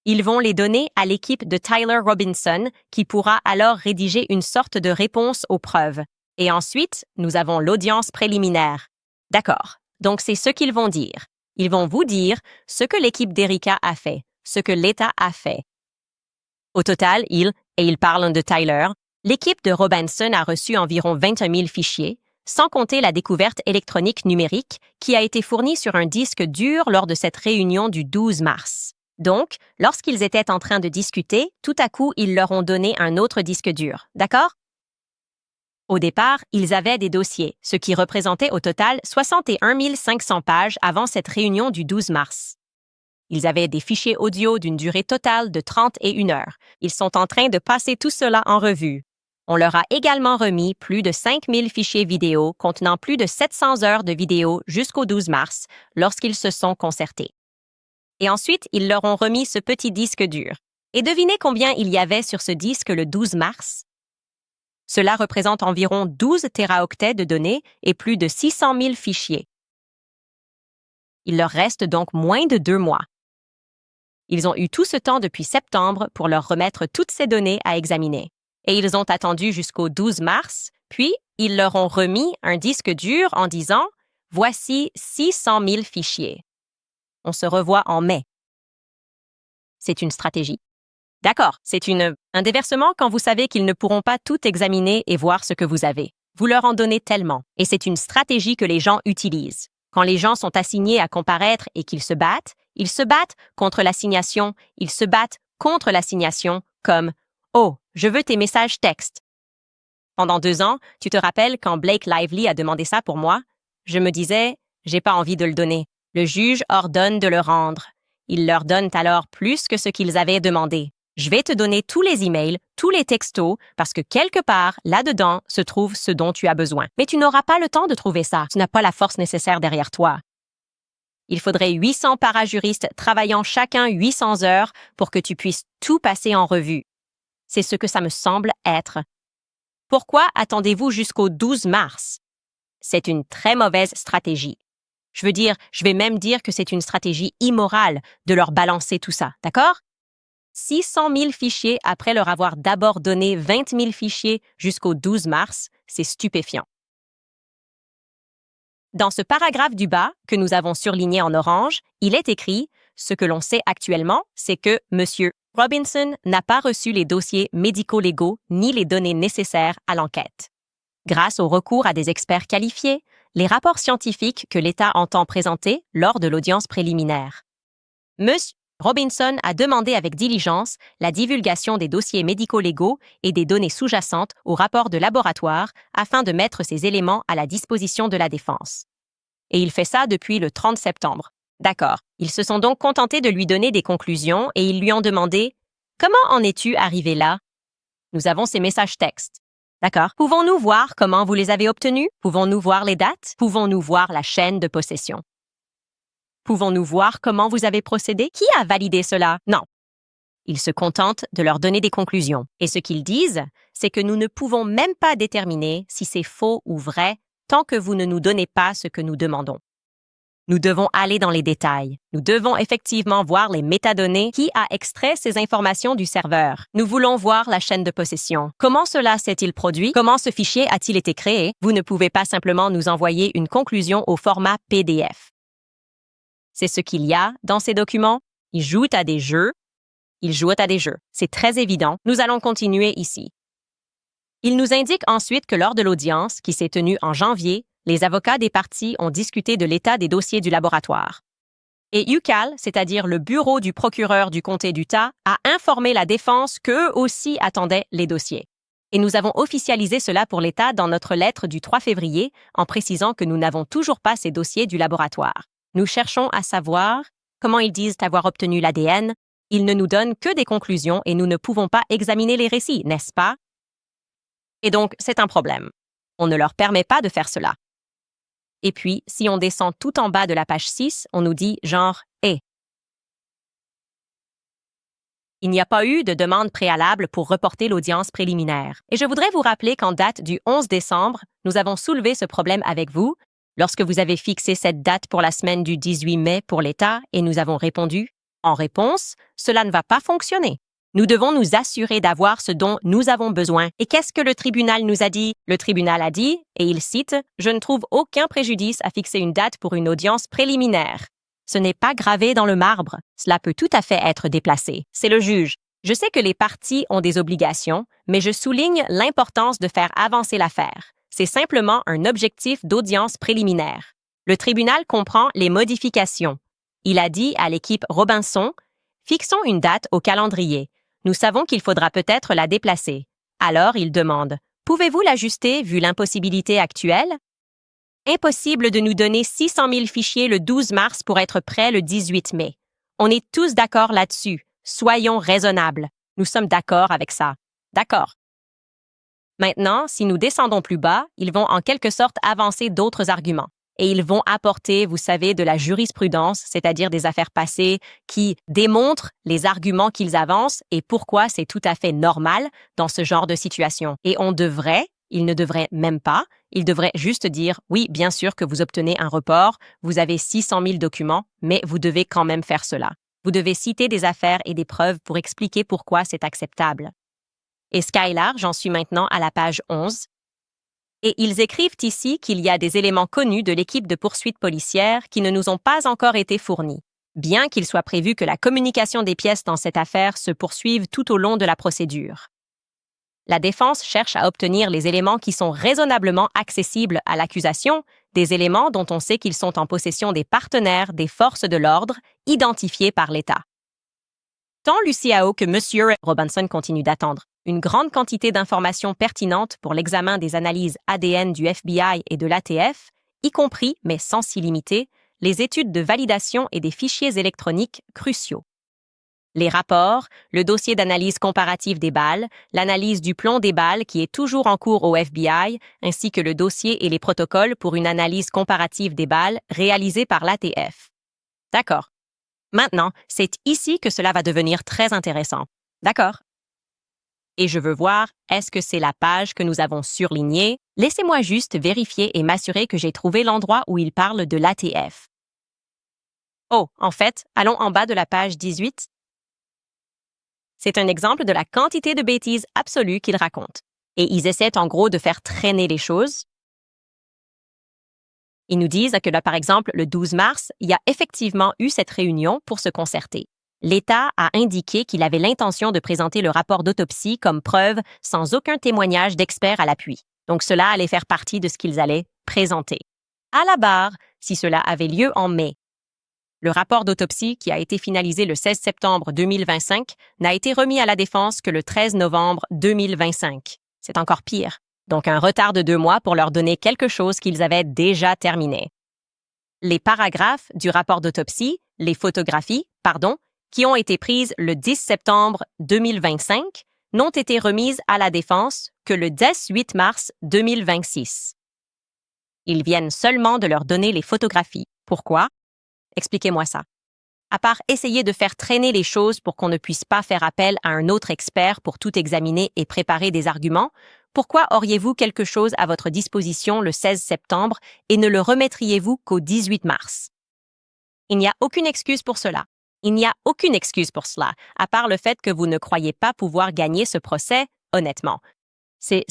Speaker 1: Ils vont les donner à l'équipe de Tyler Robinson qui pourra alors rédiger une sorte de réponse aux preuves. Et ensuite, nous avons l'audience préliminaire. D'accord. Donc, c'est ce qu'ils vont dire. Ils vont vous dire ce que l'équipe d'Erika a fait, ce que l'État a fait. Au total, ils parlent de Tyler, l'équipe de Robinson a reçu environ 21 000 fichiers, sans compter la découverte électronique numérique qui a été fournie sur un disque dur lors de cette réunion du 12 mars. Donc, lorsqu'ils étaient en train de discuter, tout à coup, ils leur ont donné un autre disque dur. D'accord? Au départ, ils avaient des dossiers, ce qui représentait au total 61 500 pages avant cette réunion du 12 mars. Ils avaient des fichiers audio d'une durée totale de 31 heures. Ils sont en train de passer tout cela en revue. On leur a également remis plus de 5 000 fichiers vidéo contenant plus de 700 heures de vidéo jusqu'au 12 mars, lorsqu'ils se sont concertés. Et ensuite, ils leur ont remis ce petit disque dur. Et devinez combien il y avait sur ce disque le 12 mars? Cela représente environ 12 téraoctets de données et plus de 600 000 fichiers. Il leur reste donc moins de 2 mois. Ils ont eu tout ce temps depuis septembre pour leur remettre toutes ces données à examiner. Et ils ont attendu jusqu'au 12 mars, puis ils leur ont remis un disque dur en disant « Voici 600 000 fichiers. On se revoit en mai. » C'est une stratégie. D'accord, c'est un déversement quand vous savez qu'ils ne pourront pas tout examiner et voir ce que vous avez. Vous leur en donnez tellement, et c'est une stratégie que les gens utilisent. Quand les gens sont assignés à comparaître et qu'ils se battent contre l'assignation, ils se battent contre l'assignation comme « Oh, je veux tes messages textes. » Pendant 2 ans, tu te rappelles quand Blake Lively a demandé ça pour moi? Je me disais « J'ai pas envie de le donner. » Le juge ordonne de le rendre. Il leur donne alors plus que ce qu'ils avaient demandé. Je vais te donner tous les emails, tous les textos, parce que quelque part, là-dedans, se trouve ce dont tu as besoin. Mais tu n'auras pas le temps de trouver ça. Tu n'as pas la force nécessaire derrière toi. Il faudrait 800 parajuristes travaillant chacun 800 heures pour que tu puisses tout passer en revue. C'est ce que ça me semble être. Pourquoi attendez-vous jusqu'au 12 mars? C'est une très mauvaise stratégie. Je vais même dire que c'est une stratégie immorale de leur balancer tout ça, d'accord? 600 000 fichiers après leur avoir d'abord donné 20 000 fichiers jusqu'au 12 mars, c'est stupéfiant. Dans ce paragraphe du bas, que nous avons surligné en orange, il est écrit « Ce que l'on sait actuellement, c'est que M. Robinson n'a pas reçu les dossiers médico-légaux ni les données nécessaires à l'enquête. Grâce au recours à des experts qualifiés, les rapports scientifiques que l'État entend présenter lors de l'audience préliminaire. M. Robinson a demandé avec diligence la divulgation des dossiers médico-légaux et des données sous-jacentes au rapport de laboratoire afin de mettre ces éléments à la disposition de la défense. Et il fait ça depuis le 30 septembre. D'accord. Ils se sont donc contentés de lui donner des conclusions et ils lui ont demandé « Comment en es-tu arrivé là ?» Nous avons ces messages textes. D'accord. Pouvons-nous voir comment vous les avez obtenus? Pouvons-nous voir les dates? Pouvons-nous voir la chaîne de possession? Pouvons-nous voir comment vous avez procédé? Qui a validé cela? Non. Ils se contentent de leur donner des conclusions. Et ce qu'ils disent, c'est que nous ne pouvons même pas déterminer si c'est faux ou vrai tant que vous ne nous donnez pas ce que nous demandons. Nous devons aller dans les détails. Nous devons effectivement voir les métadonnées qui a extrait ces informations du serveur. Nous voulons voir la chaîne de possession. Comment cela s'est-il produit? Comment ce fichier a-t-il été créé? Vous ne pouvez pas simplement nous envoyer une conclusion au format PDF. C'est ce qu'il y a dans ces documents. Ils jouent à des jeux. C'est très évident. Nous allons continuer ici. Il nous indique ensuite que lors de l'audience, qui s'est tenue en janvier, les avocats des parties ont discuté de l'état des dossiers du laboratoire. Et UCAL, c'est-à-dire le bureau du procureur du comté d'Utah, a informé la défense qu'eux aussi attendaient les dossiers. Et nous avons officialisé cela pour l'État dans notre lettre du 3 février en précisant que nous n'avons toujours pas ces dossiers du laboratoire. Nous cherchons à savoir comment ils disent avoir obtenu l'ADN. Ils ne nous donnent que des conclusions et nous ne pouvons pas examiner les récits, n'est-ce pas? Et donc, c'est un problème. On ne leur permet pas de faire cela. Et puis, si on descend tout en bas de la page 6, on nous dit genre « et ». Il n'y a pas eu de demande préalable pour reporter l'audience préliminaire. Et je voudrais vous rappeler qu'en date du 11 décembre, nous avons soulevé ce problème avec vous lorsque vous avez fixé cette date pour la semaine du 18 mai pour l'État et nous avons répondu « En réponse, Cela ne va pas fonctionner. Nous devons nous assurer d'avoir ce dont nous avons besoin. Et qu'est-ce que le tribunal nous a dit? Le tribunal a dit, et il cite, « Je ne trouve aucun préjudice à fixer une date pour une audience préliminaire. » Ce n'est pas gravé dans le marbre. Cela peut tout à fait être déplacé. C'est le juge. Je sais que les parties ont des obligations, mais je souligne l'importance de faire avancer l'affaire. C'est simplement un objectif d'audience préliminaire. Le tribunal comprend les modifications. Il a dit à l'équipe Robinson, « Fixons une date au calendrier. Nous savons qu'il faudra peut-être la déplacer. » Alors, il demande, « Pouvez-vous l'ajuster vu l'impossibilité actuelle? » Impossible de nous donner 600 000 fichiers le 12 mars pour être prêt le 18 mai. On est tous d'accord là-dessus. Soyons raisonnables. Nous sommes d'accord avec ça. D'accord. Maintenant, si nous descendons plus bas, ils vont en quelque sorte avancer d'autres arguments. Et ils vont apporter, vous savez, de la jurisprudence, c'est-à-dire des affaires passées qui démontrent les arguments qu'ils avancent et pourquoi c'est tout à fait normal dans ce genre de situation. Et ils ne devraient même pas, ils devraient juste dire « Oui, bien sûr que vous obtenez un report, vous avez 600 000 documents, mais vous devez quand même faire cela. » Vous devez citer des affaires et des preuves pour expliquer pourquoi c'est acceptable. Et Skylar, j'en suis maintenant à la page 11. Et ils écrivent ici qu'il y a des éléments connus de l'équipe de poursuite policière qui ne nous ont pas encore été fournis, bien qu'il soit prévu que la communication des pièces dans cette affaire se poursuive tout au long de la procédure. La défense cherche à obtenir les éléments qui sont raisonnablement accessibles à l'accusation, des éléments dont on sait qu'ils sont en possession des partenaires des forces de l'ordre identifiés par l'État. Tant Lucy Hao que M. Robinson continuent d'attendre une grande quantité d'informations pertinentes pour l'examen des analyses ADN du FBI et de l'ATF, y compris, mais sans s'y limiter, les études de validation et des fichiers électroniques cruciaux. Les rapports, le dossier d'analyse comparative des balles, l'analyse du plomb des balles qui est toujours en cours au FBI, ainsi que le dossier et les protocoles pour une analyse comparative des balles réalisée par l'ATF. D'accord. Maintenant, c'est ici que cela va devenir très intéressant. D'accord. Et je veux voir, est-ce que c'est la page que nous avons surlignée? Laissez-moi juste vérifier et m'assurer que j'ai trouvé l'endroit où il parle de l'ATF. Oh, en fait, allons en bas de la page 18. C'est un exemple de la quantité de bêtises absolues qu'ils racontent. Et ils essaient en gros de faire traîner les choses. Ils nous disent que là, par exemple, le 12 mars, il y a effectivement eu cette réunion pour se concerter. L'État a indiqué qu'il avait l'intention de présenter le rapport d'autopsie comme preuve sans aucun témoignage d'expert à l'appui. Donc cela allait faire partie de ce qu'ils allaient présenter. À la barre, si cela avait lieu en mai. Le rapport d'autopsie, qui a été finalisé le 16 septembre 2025, n'a été remis à la défense que le 13 novembre 2025. C'est encore pire. Donc un retard de 2 mois pour leur donner quelque chose qu'ils avaient déjà terminé. Les paragraphes du rapport d'autopsie, les photographies, qui ont été prises le 10 septembre 2025, n'ont été remises à la défense que le 18 mars 2026. Ils viennent seulement de leur donner les photographies. Pourquoi? Expliquez-moi ça. À part essayer de faire traîner les choses pour qu'on ne puisse pas faire appel à un autre expert pour tout examiner et préparer des arguments, pourquoi auriez-vous quelque chose à votre disposition le 16 septembre et ne le remettriez-vous qu'au 18 mars? Il n'y a aucune excuse pour cela. Il n'y a aucune excuse pour cela, à part le fait que vous ne croyez pas pouvoir gagner ce procès, honnêtement. C'est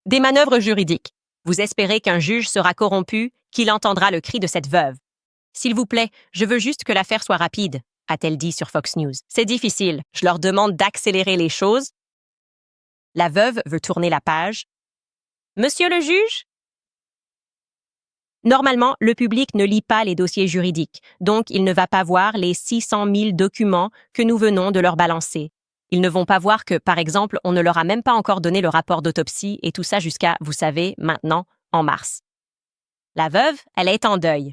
Speaker 1: des manœuvres juridiques. Vous espérez qu'un juge sera corrompu, qu'il entendra le cri de cette veuve. S'il vous plaît, je veux juste que l'affaire soit rapide, a-t-elle dit sur Fox News. C'est difficile. Je leur demande d'accélérer les choses. La veuve veut tourner la page. Monsieur le juge? Normalement, le public ne lit pas les dossiers juridiques, donc il ne va pas voir les 600 000 documents que nous venons de leur balancer. Ils ne vont pas voir que, par exemple, on ne leur a même pas encore donné le rapport d'autopsie et tout ça jusqu'à, vous savez, maintenant, en mars. La veuve, elle est en deuil.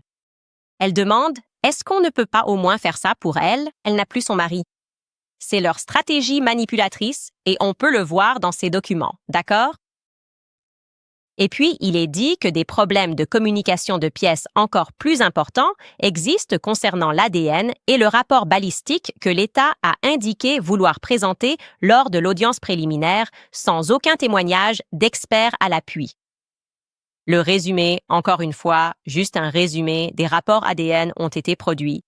Speaker 1: Elle demande, est-ce qu'on ne peut pas au moins faire ça pour elle? Elle n'a plus son mari. C'est leur stratégie manipulatrice et on peut le voir dans ces documents, d'accord? Et puis, il est dit que des problèmes de communication de pièces encore plus importants existent concernant l'ADN et le rapport balistique que l'État a indiqué vouloir présenter lors de l'audience préliminaire sans aucun témoignage d'experts à l'appui. Le résumé, encore une fois, juste un résumé, des rapports ADN ont été produits.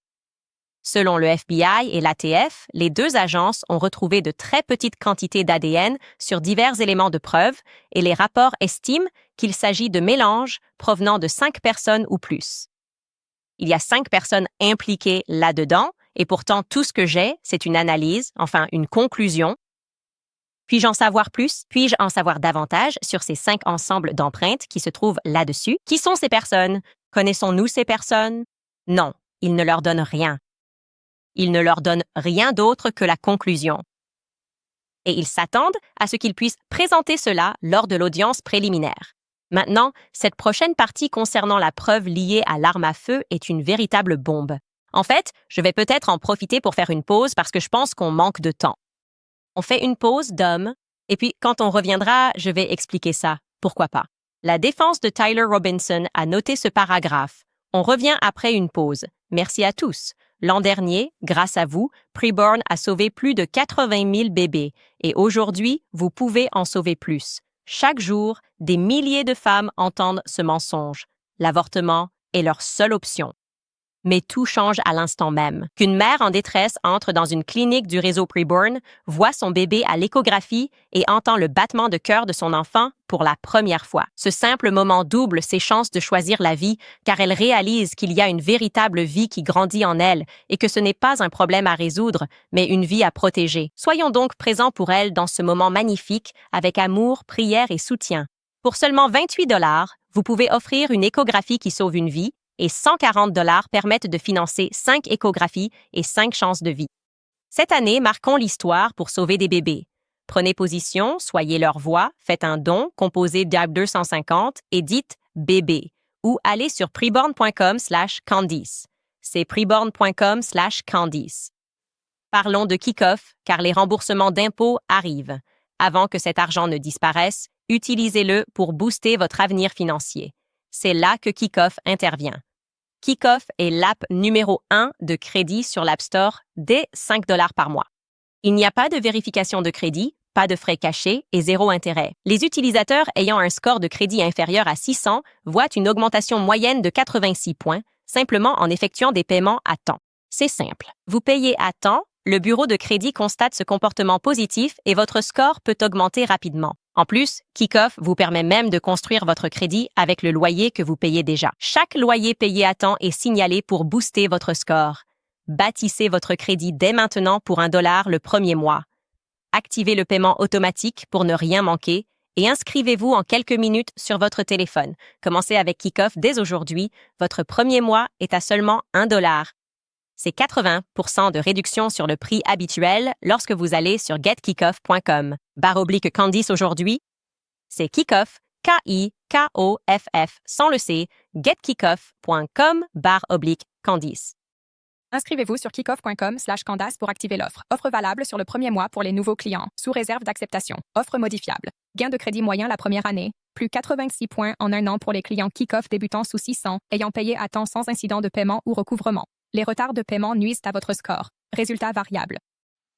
Speaker 1: Selon le FBI et l'ATF, les deux agences ont retrouvé de très petites quantités d'ADN sur divers éléments de preuve et les rapports estiment qu'il s'agit de mélanges provenant de 5 personnes ou plus. Il y a 5 personnes impliquées là-dedans et pourtant tout ce que j'ai, c'est une analyse, enfin une conclusion. Puis-je en savoir plus? Puis-je en savoir davantage sur ces 5 ensembles d'empreintes qui se trouvent là-dessus? Qui sont ces personnes? Connaissons-nous ces personnes? Non, ils ne leur donnent rien. Ils ne leur donnent rien d'autre que la conclusion. Et ils s'attendent à ce qu'ils puissent présenter cela lors de l'audience préliminaire. Maintenant, cette prochaine partie concernant la preuve liée à l'arme à feu est une véritable bombe. En fait, je vais peut-être en profiter pour faire une pause parce que je pense qu'on manque de temps. On fait une pause d'homme, et puis quand on reviendra, je vais expliquer ça. Pourquoi pas? La défense de Tyler Robinson a noté ce paragraphe. On revient après une pause. Merci à tous. L'an dernier, grâce à vous, Preborn a sauvé plus de 80 000 bébés, et aujourd'hui, vous pouvez en sauver plus. Chaque jour, des milliers de femmes entendent ce mensonge. L'avortement est leur seule option. Mais tout change à l'instant même. Qu'une mère en détresse entre dans une clinique du réseau Preborn, voit son bébé à l'échographie et entend le battement de cœur de son enfant pour la première fois. Ce simple moment double ses chances de choisir la vie car elle réalise qu'il y a une véritable vie qui grandit en elle et que ce n'est pas un problème à résoudre, mais une vie à protéger. Soyons donc présents pour elle dans ce moment magnifique avec amour, prière et soutien. Pour seulement 28 $, vous pouvez offrir une échographie qui sauve une vie et 140 $ permettent de financer 5 échographies et 5 chances de vie. Cette année, marquons l'histoire pour sauver des bébés. Prenez position, soyez leur voix, faites un don, composez DAB 250 et dites « bébé » ou allez sur preborn.com/Candice. C'est preborn.com/Candice. Parlons de kick-off car les remboursements d'impôts arrivent. Avant que cet argent ne disparaisse, utilisez-le pour booster votre avenir financier. C'est là que Kickoff intervient. Kickoff est l'app numéro 1 de crédit sur l'App Store dès 5 $ par mois. Il n'y a pas de vérification de crédit, pas de frais cachés et 0 intérêt. Les utilisateurs ayant un score de crédit inférieur à 600 voient une augmentation moyenne de 86 points, simplement en effectuant des paiements à temps. C'est simple. Vous payez à temps, le bureau de crédit constate ce comportement positif et votre score peut augmenter rapidement. En plus, Kickoff vous permet même de construire votre crédit avec le loyer que vous payez déjà. Chaque loyer payé à temps est signalé pour booster votre score. Bâtissez votre crédit dès maintenant pour $1 le premier mois. Activez le paiement automatique pour ne rien manquer et inscrivez-vous en quelques minutes sur votre téléphone. Commencez avec Kickoff dès aujourd'hui. Votre premier mois est à seulement $1. C'est 80% de réduction sur le prix habituel lorsque vous allez sur getkickoff.com. /Candice aujourd'hui, c'est Kickoff, K-I-K-O-F-F, sans le C, getkickoff.com /Candice.
Speaker 2: Inscrivez-vous sur kickoff.com/Candace pour activer l'offre. Offre valable sur le premier mois pour les nouveaux clients, sous réserve d'acceptation. Offre modifiable. Gain de crédit moyen la première année, plus 86 points en un an pour les clients Kickoff débutant sous 600, ayant payé à temps sans incident de paiement ou recouvrement. Les retards de paiement nuisent à votre score. Résultat variable.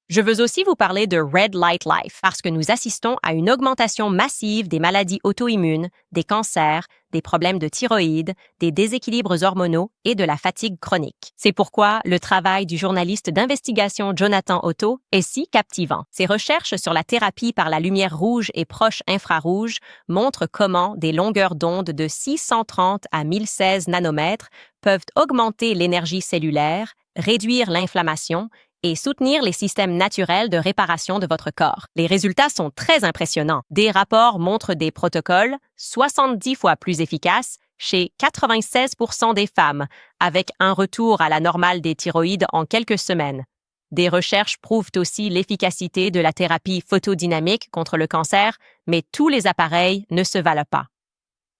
Speaker 1: Je veux aussi vous parler de Red Light Life parce que nous assistons à une augmentation massive des maladies auto-immunes, des cancers, des problèmes de thyroïde, des déséquilibres hormonaux et de la fatigue chronique. C'est pourquoi le travail du journaliste d'investigation Jonathan Otto est si captivant. Ses recherches sur la thérapie par la lumière rouge et proche infrarouge montrent comment des longueurs d'onde de 630 à 1016 nanomètres peuvent augmenter l'énergie cellulaire, réduire l'inflammation et soutenir les systèmes naturels de réparation de votre corps. Les résultats sont très impressionnants. Des rapports montrent des protocoles 70 fois plus efficaces chez 96% des femmes, avec un retour à la normale des thyroïdes en quelques semaines. Des recherches prouvent aussi l'efficacité de la thérapie photodynamique contre le cancer, mais tous les appareils ne se valent pas.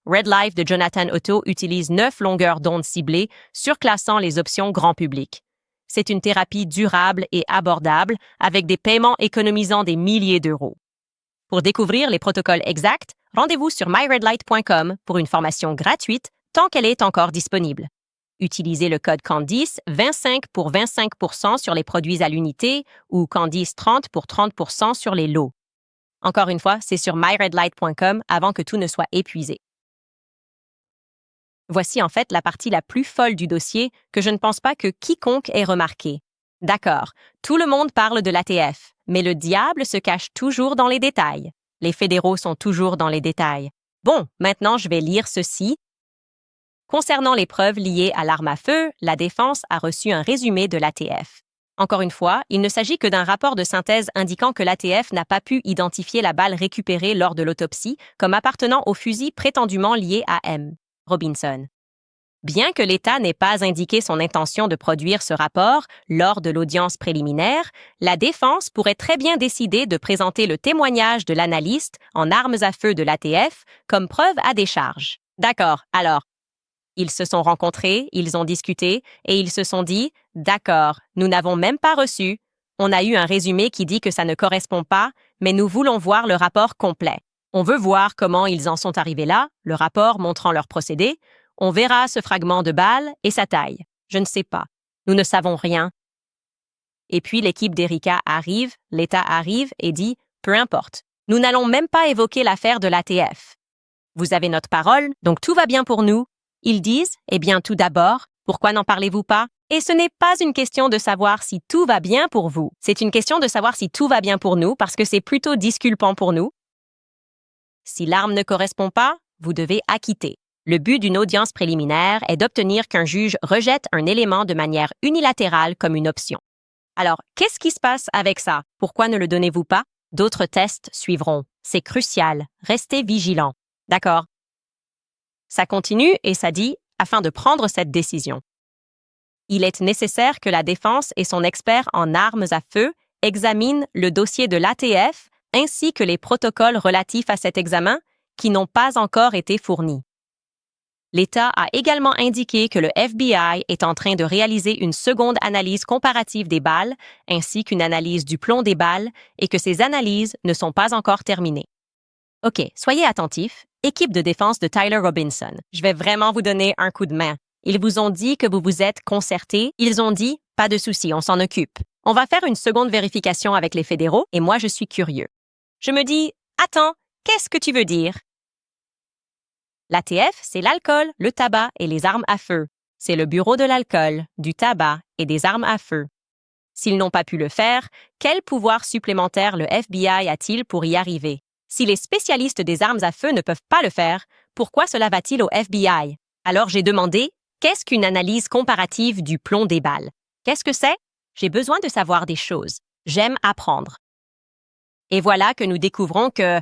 Speaker 1: Red Life de Jonathan Otto utilise 9 longueurs d'onde ciblées, surclassant les options grand public. C'est une thérapie durable et abordable avec des paiements économisant des milliers d'euros. Pour découvrir les protocoles exacts, rendez-vous sur myredlight.com pour une formation gratuite tant qu'elle est encore disponible. Utilisez le code Candice 25 pour 25% sur les produits à l'unité ou Candice 30 pour 30% sur les lots. Encore une fois, c'est sur myredlight.com avant que tout ne soit épuisé. Voici en fait la partie la plus folle du dossier que je ne pense pas que quiconque ait remarqué. D'accord, tout le monde parle de l'ATF, mais le diable se cache toujours dans les détails. Les fédéraux sont toujours dans les détails. Bon, maintenant je vais lire ceci. Concernant les preuves liées à l'arme à feu, la défense a reçu un résumé de l'ATF. Encore une fois, il ne s'agit que d'un rapport de synthèse indiquant que l'ATF n'a pas pu identifier la balle récupérée lors de l'autopsie comme appartenant au fusil prétendument lié à M. Robinson. Bien que l'État n'ait pas indiqué son intention de produire ce rapport lors de l'audience préliminaire, la défense pourrait très bien décider de présenter le témoignage de l'analyste en armes à feu de l'ATF comme preuve à décharge. D'accord, alors, ils se sont rencontrés, ils ont discuté et ils se sont dit « D'accord, nous n'avons même pas reçu. On a eu un résumé qui dit que ça ne correspond pas, mais nous voulons voir le rapport complet. On veut voir comment ils en sont arrivés là, le rapport montrant leur procédé. On verra ce fragment de balle et sa taille. Je ne sais pas. Nous ne savons rien. » Et puis l'équipe d'Erika arrive, l'État arrive et dit « Peu importe. Nous n'allons même pas évoquer l'affaire de l'ATF. Vous avez notre parole, donc tout va bien pour nous. » Ils disent « Eh bien, tout d'abord, pourquoi n'en parlez-vous pas? » Et ce n'est pas une question de savoir si tout va bien pour vous. C'est une question de savoir si tout va bien pour nous parce que c'est plutôt disculpant pour nous. Si l'arme ne correspond pas, vous devez acquitter. Le but d'une audience préliminaire est d'obtenir qu'un juge rejette un élément de manière unilatérale comme une option. Alors, qu'est-ce qui se passe avec ça? Pourquoi ne le donnez-vous pas? D'autres tests suivront. C'est crucial. Restez vigilants. D'accord. Ça continue et ça dit, afin de prendre cette décision. Il est nécessaire que la défense et son expert en armes à feu examinent le dossier de l'ATF ainsi que les protocoles relatifs à cet examen qui n'ont pas encore été fournis. L'État a également indiqué que le FBI est en train de réaliser une seconde analyse comparative des balles ainsi qu'une analyse du plomb des balles et que ces analyses ne sont pas encore terminées. OK, soyez attentifs. Équipe de défense de Tyler Robinson, je vais vraiment vous donner un coup de main. Ils vous ont dit que vous vous êtes concertés. Ils ont dit « Pas de souci, on s'en occupe. On va faire une seconde vérification avec les fédéraux et moi je suis curieux. » Je me dis « Attends, qu'est-ce que tu veux dire? » L'ATF, c'est l'alcool, le tabac et les armes à feu. C'est le bureau de l'alcool, du tabac et des armes à feu. S'ils n'ont pas pu le faire, quel pouvoir supplémentaire le FBI a-t-il pour y arriver? Si les spécialistes des armes à feu ne peuvent pas le faire, pourquoi cela va-t-il au FBI? Alors j'ai demandé, qu'est-ce qu'une analyse comparative du plomb des balles? Qu'est-ce que c'est? J'ai besoin de savoir des choses. J'aime apprendre. Et voilà que nous découvrons que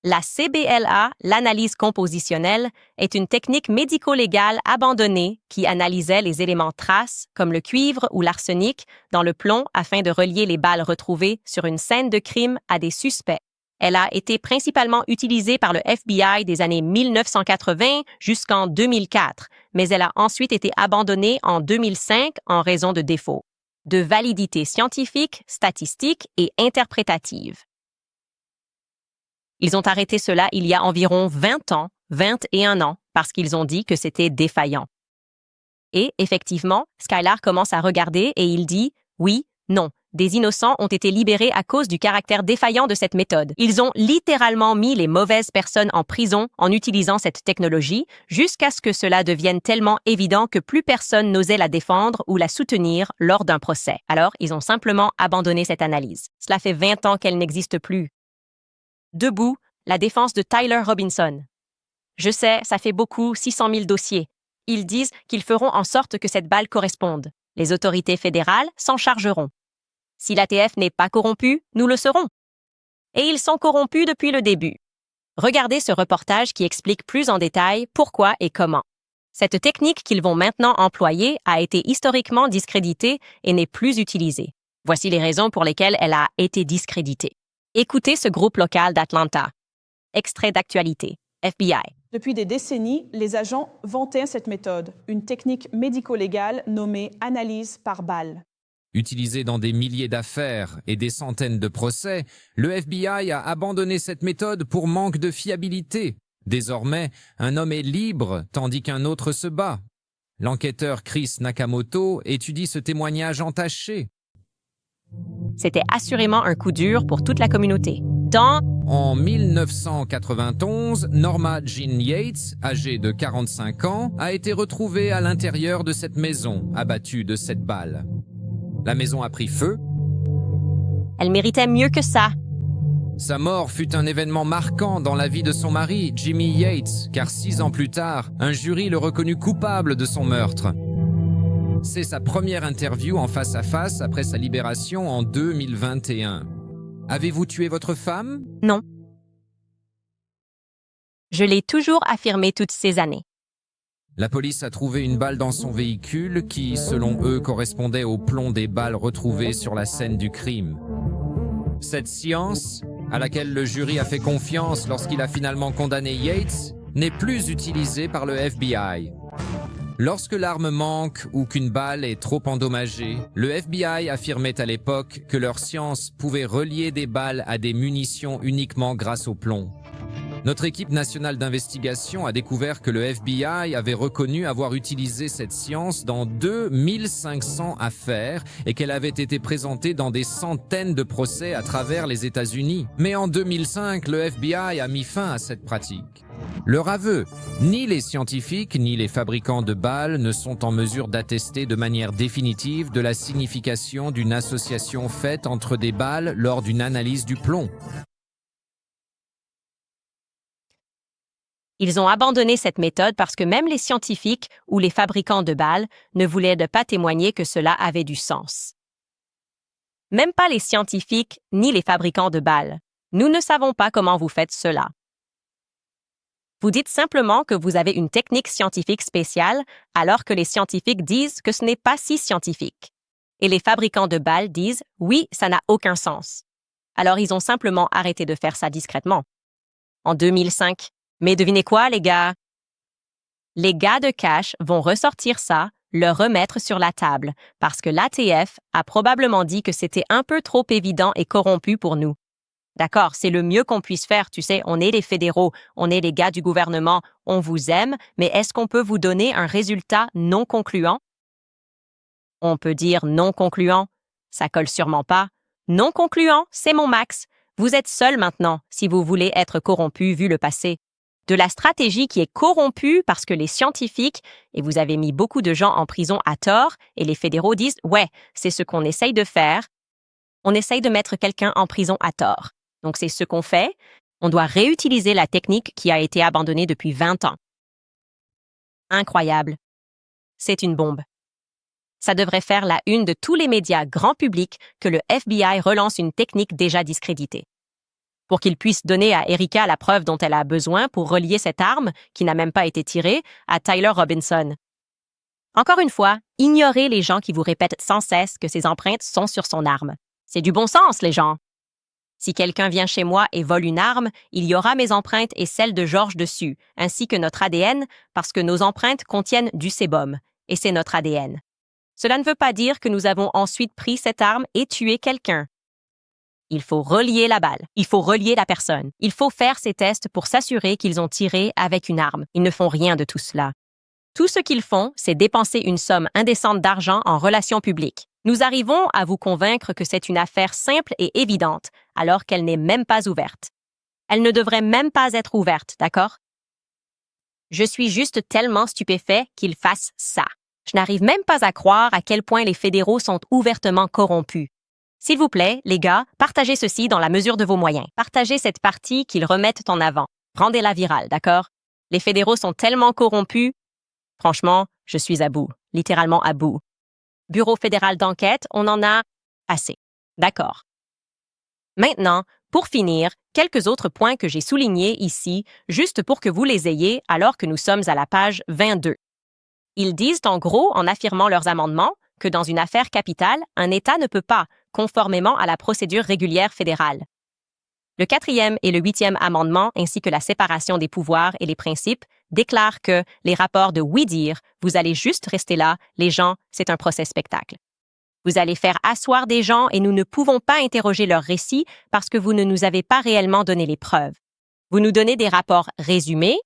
Speaker 1: la CBLA, l'analyse compositionnelle, est une technique médico-légale abandonnée qui analysait les éléments traces, comme le cuivre ou l'arsenic, dans le plomb afin de relier les balles retrouvées sur une scène de crime à des suspects. Elle a été principalement utilisée par le FBI des années 1980 jusqu'en 2004, mais elle a ensuite été abandonnée en 2005 en raison de défauts de validité scientifique, statistique et interprétative. Ils ont arrêté cela il y a environ 21 ans, parce qu'ils ont dit que c'était défaillant. Et, effectivement, Skylar commence à regarder et il dit « Oui, non. Des innocents ont été libérés à cause du caractère défaillant de cette méthode. Ils ont littéralement mis les mauvaises personnes en prison en utilisant cette technologie jusqu'à ce que cela devienne tellement évident que plus personne n'osait la défendre ou la soutenir lors d'un procès. Alors, ils ont simplement abandonné cette analyse. Cela fait 20 ans qu'elle n'existe plus. » Debout, la défense de Tyler Robinson. Je sais, ça fait beaucoup, 600 000 dossiers. Ils disent qu'ils feront en sorte que cette balle corresponde. Les autorités fédérales s'en chargeront. Si l'ATF n'est pas corrompu, nous le serons. Et ils sont corrompus depuis le début. Regardez ce reportage qui explique plus en détail pourquoi et comment. Cette technique qu'ils vont maintenant employer a été historiquement discréditée et n'est plus utilisée. Voici les raisons pour lesquelles elle a été discréditée. Écoutez ce groupe local d'Atlanta. Extrait d'actualité. FBI.
Speaker 3: Depuis des décennies, les agents vantaient cette méthode, une technique médico-légale nommée analyse par balle.
Speaker 4: Utilisé dans des milliers d'affaires et des centaines de procès, le FBI a abandonné cette méthode pour manque de fiabilité. Désormais, un homme est libre tandis qu'un autre se bat. L'enquêteur Chris Nakamoto étudie ce témoignage entaché.
Speaker 1: C'était assurément un coup dur pour toute la communauté.
Speaker 4: En 1991, Norma Jean Yates, âgée de 45 ans, a été retrouvée à l'intérieur de cette maison, abattue de 7 balles. La maison a pris feu.
Speaker 1: Elle méritait mieux que ça.
Speaker 4: Sa mort fut un événement marquant dans la vie de son mari, Jimmy Yates, car 6 ans plus tard, un jury le reconnut coupable de son meurtre. C'est sa première interview en face à face après sa libération en 2021. Avez-vous tué votre femme?
Speaker 1: Non. Je l'ai toujours affirmé toutes ces années.
Speaker 4: La police a trouvé une balle dans son véhicule qui, selon eux, correspondait au plomb des balles retrouvées sur la scène du crime. Cette science, à laquelle le jury a fait confiance lorsqu'il a finalement condamné Yates, n'est plus utilisée par le FBI. Lorsque l'arme manque ou qu'une balle est trop endommagée, le FBI affirmait à l'époque que leur science pouvait relier des balles à des munitions uniquement grâce au plomb. Notre équipe nationale d'investigation a découvert que le FBI avait reconnu avoir utilisé cette science dans 2500 affaires et qu'elle avait été présentée dans des centaines de procès à travers les États-Unis. Mais en 2005, le FBI a mis fin à cette pratique. Leur aveu, ni les scientifiques ni les fabricants de balles ne sont en mesure d'attester de manière définitive de la signification d'une association faite entre des balles lors d'une analyse du plomb.
Speaker 1: Ils ont abandonné cette méthode parce que même les scientifiques ou les fabricants de balles ne voulaient pas témoigner que cela avait du sens. Même pas les scientifiques ni les fabricants de balles. Nous ne savons pas comment vous faites cela. Vous dites simplement que vous avez une technique scientifique spéciale alors que les scientifiques disent que ce n'est pas si scientifique. Et les fabricants de balles disent « oui, ça n'a aucun sens ». Alors ils ont simplement arrêté de faire ça discrètement. En 2005, mais devinez quoi, les gars? Les gars de Cash vont ressortir ça, le remettre sur la table, parce que l'ATF a probablement dit que c'était un peu trop évident et corrompu pour nous. D'accord, c'est le mieux qu'on puisse faire, tu sais, on est les fédéraux, on est les gars du gouvernement, on vous aime, mais est-ce qu'on peut vous donner un résultat non concluant? On peut dire non concluant, ça colle sûrement pas. Non concluant, c'est mon max. Vous êtes seul maintenant, si vous voulez être corrompu vu le passé. De la stratégie qui est corrompue parce que les scientifiques, et vous avez mis beaucoup de gens en prison à tort, et les fédéraux disent « ouais, c'est ce qu'on essaye de faire. On essaye de mettre quelqu'un en prison à tort. Donc c'est ce qu'on fait. On doit réutiliser la technique qui a été abandonnée depuis 20 ans. » Incroyable. C'est une bombe. Ça devrait faire la une de tous les médias grand public que le FBI relance une technique déjà discréditée. Pour qu'il puisse donner à Erika la preuve dont elle a besoin pour relier cette arme, qui n'a même pas été tirée, à Tyler Robinson. Encore une fois, ignorez les gens qui vous répètent sans cesse que ces empreintes sont sur son arme. C'est du bon sens, les gens. Si quelqu'un vient chez moi et vole une arme, il y aura mes empreintes et celles de George dessus, ainsi que notre ADN, parce que nos empreintes contiennent du sébum, et c'est notre ADN. Cela ne veut pas dire que nous avons ensuite pris cette arme et tué quelqu'un. Il faut relier la balle. Il faut relier la personne. Il faut faire ces tests pour s'assurer qu'ils ont tiré avec une arme. Ils ne font rien de tout cela. Tout ce qu'ils font, c'est dépenser une somme indécente d'argent en relations publiques. Nous arrivons à vous convaincre que c'est une affaire simple et évidente, alors qu'elle n'est même pas ouverte. Elle ne devrait même pas être ouverte, d'accord? Je suis juste tellement stupéfait qu'ils fassent ça. Je n'arrive même pas à croire à quel point les fédéraux sont ouvertement corrompus. S'il vous plaît, les gars, partagez ceci dans la mesure de vos moyens. Partagez cette partie qu'ils remettent en avant. Rendez-la virale, d'accord? Les fédéraux sont tellement corrompus. Franchement, je suis à bout, littéralement à bout. Bureau fédéral d'enquête, on en a assez. D'accord. Maintenant, pour finir, quelques autres points que j'ai soulignés ici, juste pour que vous les ayez alors que nous sommes à la page 22. Ils disent en gros, en affirmant leurs amendements, que dans une affaire capitale, un État ne peut pas, conformément à la procédure régulière fédérale. Le 4e et le 8e amendement, ainsi que la séparation des pouvoirs et les principes, déclarent que les rapports de oui-dire, vous allez juste rester là, les gens, c'est un procès spectacle. Vous allez faire asseoir des gens et nous ne pouvons pas interroger leurs récits parce que vous ne nous avez pas réellement donné les preuves. Vous nous donnez des rapports résumés.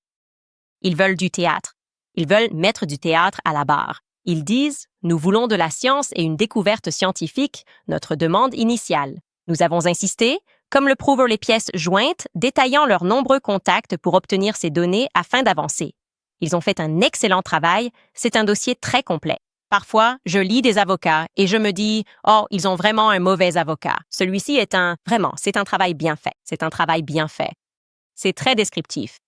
Speaker 1: Ils veulent du théâtre. Ils veulent mettre du théâtre à la barre. Ils disent « Nous voulons de la science et une découverte scientifique, notre demande initiale. Nous avons insisté, comme le prouvent les pièces jointes, détaillant leurs nombreux contacts pour obtenir ces données afin d'avancer. Ils ont fait un excellent travail, c'est un dossier très complet. Parfois, je lis des avocats et je me dis « Oh, ils ont vraiment un mauvais avocat. Celui-ci est c'est un travail bien fait. C'est un travail bien fait. » C'est très descriptif.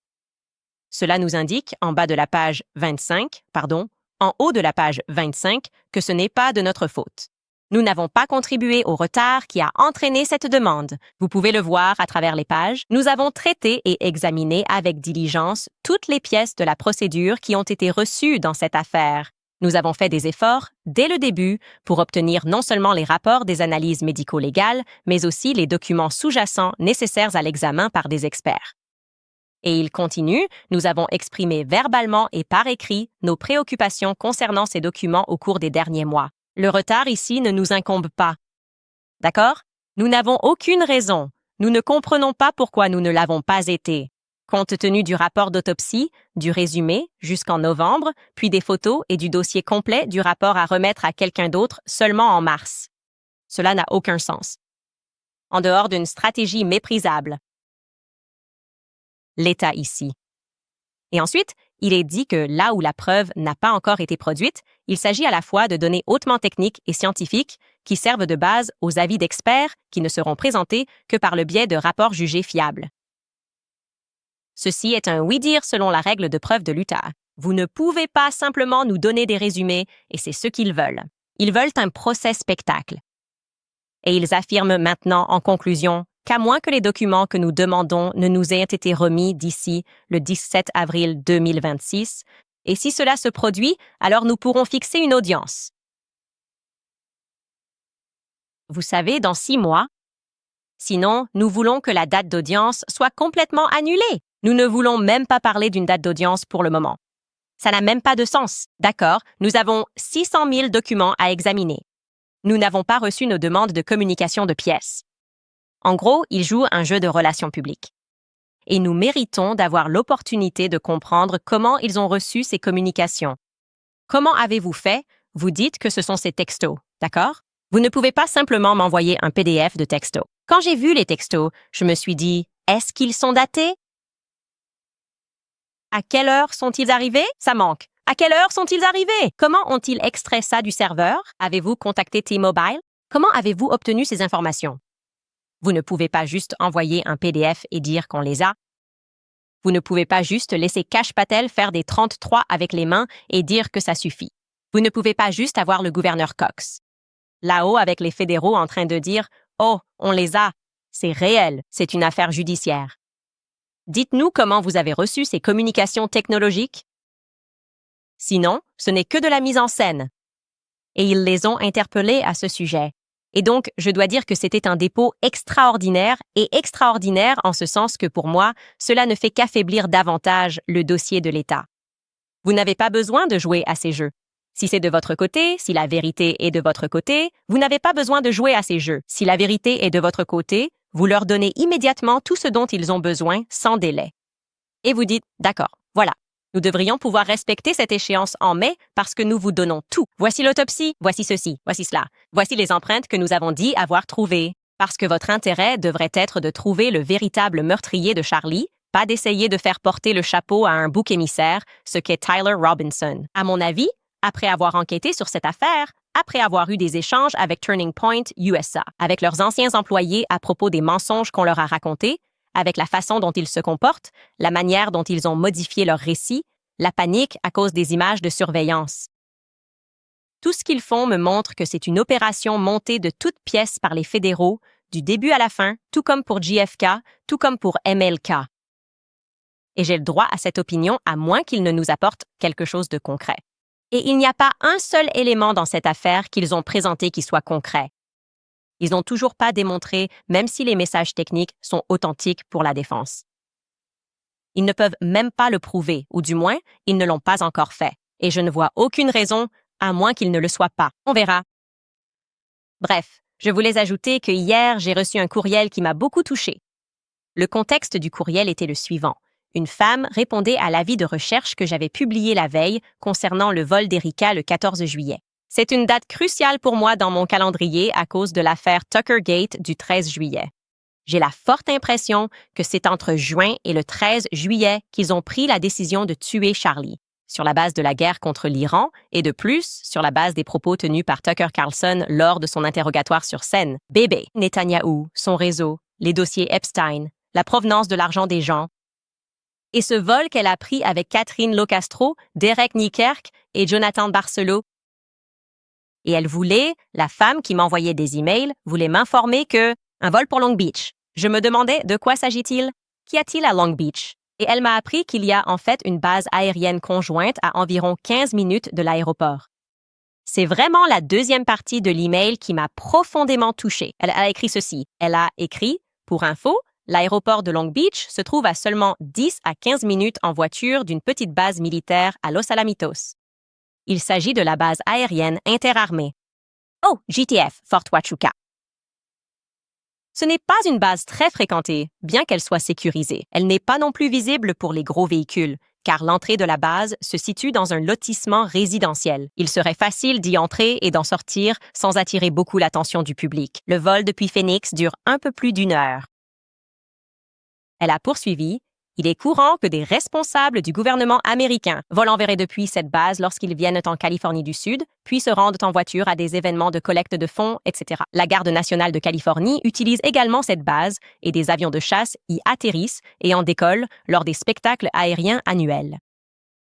Speaker 1: Cela nous indique, en haut de la page 25, que ce n'est pas de notre faute. Nous n'avons pas contribué au retard qui a entraîné cette demande. Vous pouvez le voir à travers les pages. Nous avons traité et examiné avec diligence toutes les pièces de la procédure qui ont été reçues dans cette affaire. Nous avons fait des efforts, dès le début, pour obtenir non seulement les rapports des analyses médico-légales, mais aussi les documents sous-jacents nécessaires à l'examen par des experts. Et il continue, nous avons exprimé verbalement et par écrit nos préoccupations concernant ces documents au cours des derniers mois. Le retard ici ne nous incombe pas. D'accord? Nous n'avons aucune raison. Nous ne comprenons pas pourquoi nous ne l'avons pas été. Compte tenu du rapport d'autopsie, du résumé, jusqu'en novembre, puis des photos et du dossier complet du rapport à remettre à quelqu'un d'autre seulement en mars. Cela n'a aucun sens. En dehors d'une stratégie méprisable. L'État ici. Et ensuite, il est dit que là où la preuve n'a pas encore été produite, il s'agit à la fois de données hautement techniques et scientifiques qui servent de base aux avis d'experts qui ne seront présentés que par le biais de rapports jugés fiables. Ceci est un oui-dire selon la règle de preuve de l'Utah. Vous ne pouvez pas simplement nous donner des résumés, et c'est ce qu'ils veulent. Ils veulent un procès spectacle. Et ils affirment maintenant en conclusion qu'à moins que les documents que nous demandons ne nous aient été remis d'ici le 17 avril 2026, et si cela se produit, alors nous pourrons fixer une audience. Vous savez, dans 6 mois. Sinon, nous voulons que la date d'audience soit complètement annulée. Nous ne voulons même pas parler d'une date d'audience pour le moment. Ça n'a même pas de sens. D'accord, nous avons 600 000 documents à examiner. Nous n'avons pas reçu nos demandes de communication de pièces. En gros, ils jouent un jeu de relations publiques. Et nous méritons d'avoir l'opportunité de comprendre comment ils ont reçu ces communications. Comment avez-vous fait? Vous dites que ce sont ces textos, d'accord? Vous ne pouvez pas simplement m'envoyer un PDF de textos. Quand j'ai vu les textos, je me suis dit, est-ce qu'ils sont datés? À quelle heure sont-ils arrivés? Ça manque. À quelle heure sont-ils arrivés? Comment ont-ils extrait ça du serveur? Avez-vous contacté T-Mobile? Comment avez-vous obtenu ces informations? Vous ne pouvez pas juste envoyer un PDF et dire qu'on les a. Vous ne pouvez pas juste laisser Kash Patel faire des 33 avec les mains et dire que ça suffit. Vous ne pouvez pas juste avoir le gouverneur Cox là-haut avec les fédéraux en train de dire « Oh, on les a. C'est réel, c'est une affaire judiciaire. » Dites-nous comment vous avez reçu ces communications technologiques. Sinon, ce n'est que de la mise en scène. Et ils les ont interpellés à ce sujet. Et donc, je dois dire que c'était un dépôt extraordinaire en ce sens que pour moi, cela ne fait qu'affaiblir davantage le dossier de l'État. Vous n'avez pas besoin de jouer à ces jeux. Si c'est de votre côté, si la vérité est de votre côté, vous n'avez pas besoin de jouer à ces jeux. Si la vérité est de votre côté, vous leur donnez immédiatement tout ce dont ils ont besoin sans délai. Et vous dites, d'accord, voilà. Nous devrions pouvoir respecter cette échéance en mai parce que nous vous donnons tout. Voici l'autopsie, voici ceci, voici cela. Voici les empreintes que nous avons dit avoir trouvées. Parce que votre intérêt devrait être de trouver le véritable meurtrier de Charlie, pas d'essayer de faire porter le chapeau à un bouc émissaire, ce qu'est Tyler Robinson. À mon avis, après avoir enquêté sur cette affaire, après avoir eu des échanges avec Turning Point USA, avec leurs anciens employés à propos des mensonges qu'on leur a racontés, avec la façon dont ils se comportent, la manière dont ils ont modifié leurs récits, la panique à cause des images de surveillance. Tout ce qu'ils font me montre que c'est une opération montée de toutes pièces par les fédéraux, du début à la fin, tout comme pour JFK, tout comme pour MLK. Et j'ai le droit à cette opinion à moins qu'ils ne nous apportent quelque chose de concret. Et il n'y a pas un seul élément dans cette affaire qu'ils ont présenté qui soit concret. Ils n'ont toujours pas démontré, même si les messages techniques sont authentiques pour la défense. Ils ne peuvent même pas le prouver, ou du moins, ils ne l'ont pas encore fait. Et je ne vois aucune raison, à moins qu'ils ne le soient pas. On verra. Bref, je voulais ajouter que hier, j'ai reçu un courriel qui m'a beaucoup touchée. Le contexte du courriel était le suivant. une femme répondait à l'avis de recherche que j'avais publié la veille concernant le vol d'Erika le 14 juillet. C'est une date cruciale pour moi dans mon calendrier à cause de l'affaire Tuckergate du 13 juillet. J'ai la forte impression que c'est entre juin et le 13 juillet qu'ils ont pris la décision de tuer Charlie, sur la base de la guerre contre l'Iran et de plus, sur la base des propos tenus par Tucker Carlson lors de son interrogatoire sur scène. Bébé, Netanyahou, son réseau, les dossiers Epstein, la provenance de l'argent des gens. Et ce vol qu'elle a pris avec Catherine Locastro, Derek Nierkerk et Jonathan Barcelo. Et elle voulait, la femme qui m'envoyait des emails, voulait m'informer que un vol pour Long Beach. Je me demandais de quoi s'agit-il? Qu'y a-t-il à Long Beach? Et elle m'a appris qu'il y a en fait une base aérienne conjointe à environ 15 minutes de l'aéroport. C'est vraiment la deuxième partie de l'email qui m'a profondément touchée. Elle a écrit ceci. Elle a écrit, pour info, l'aéroport de Long Beach se trouve à seulement 10 à 15 minutes en voiture d'une petite base militaire à Los Alamitos. Il s'agit de la base aérienne interarmée. Oh, JTF, Fort Huachuca. Ce n'est pas une base très fréquentée, bien qu'elle soit sécurisée. Elle n'est pas non plus visible pour les gros véhicules, car l'entrée de la base se situe dans un lotissement résidentiel. Il serait facile d'y entrer et d'en sortir sans attirer beaucoup l'attention du public. Le vol depuis Phoenix dure un peu plus d'1 heure. Elle a poursuivi. Il est courant que des responsables du gouvernement américain volent vers et depuis cette base lorsqu'ils viennent en Californie du Sud, puis se rendent en voiture à des événements de collecte de fonds, etc. La Garde nationale de Californie utilise également cette base et des avions de chasse y atterrissent et en décollent lors des spectacles aériens annuels.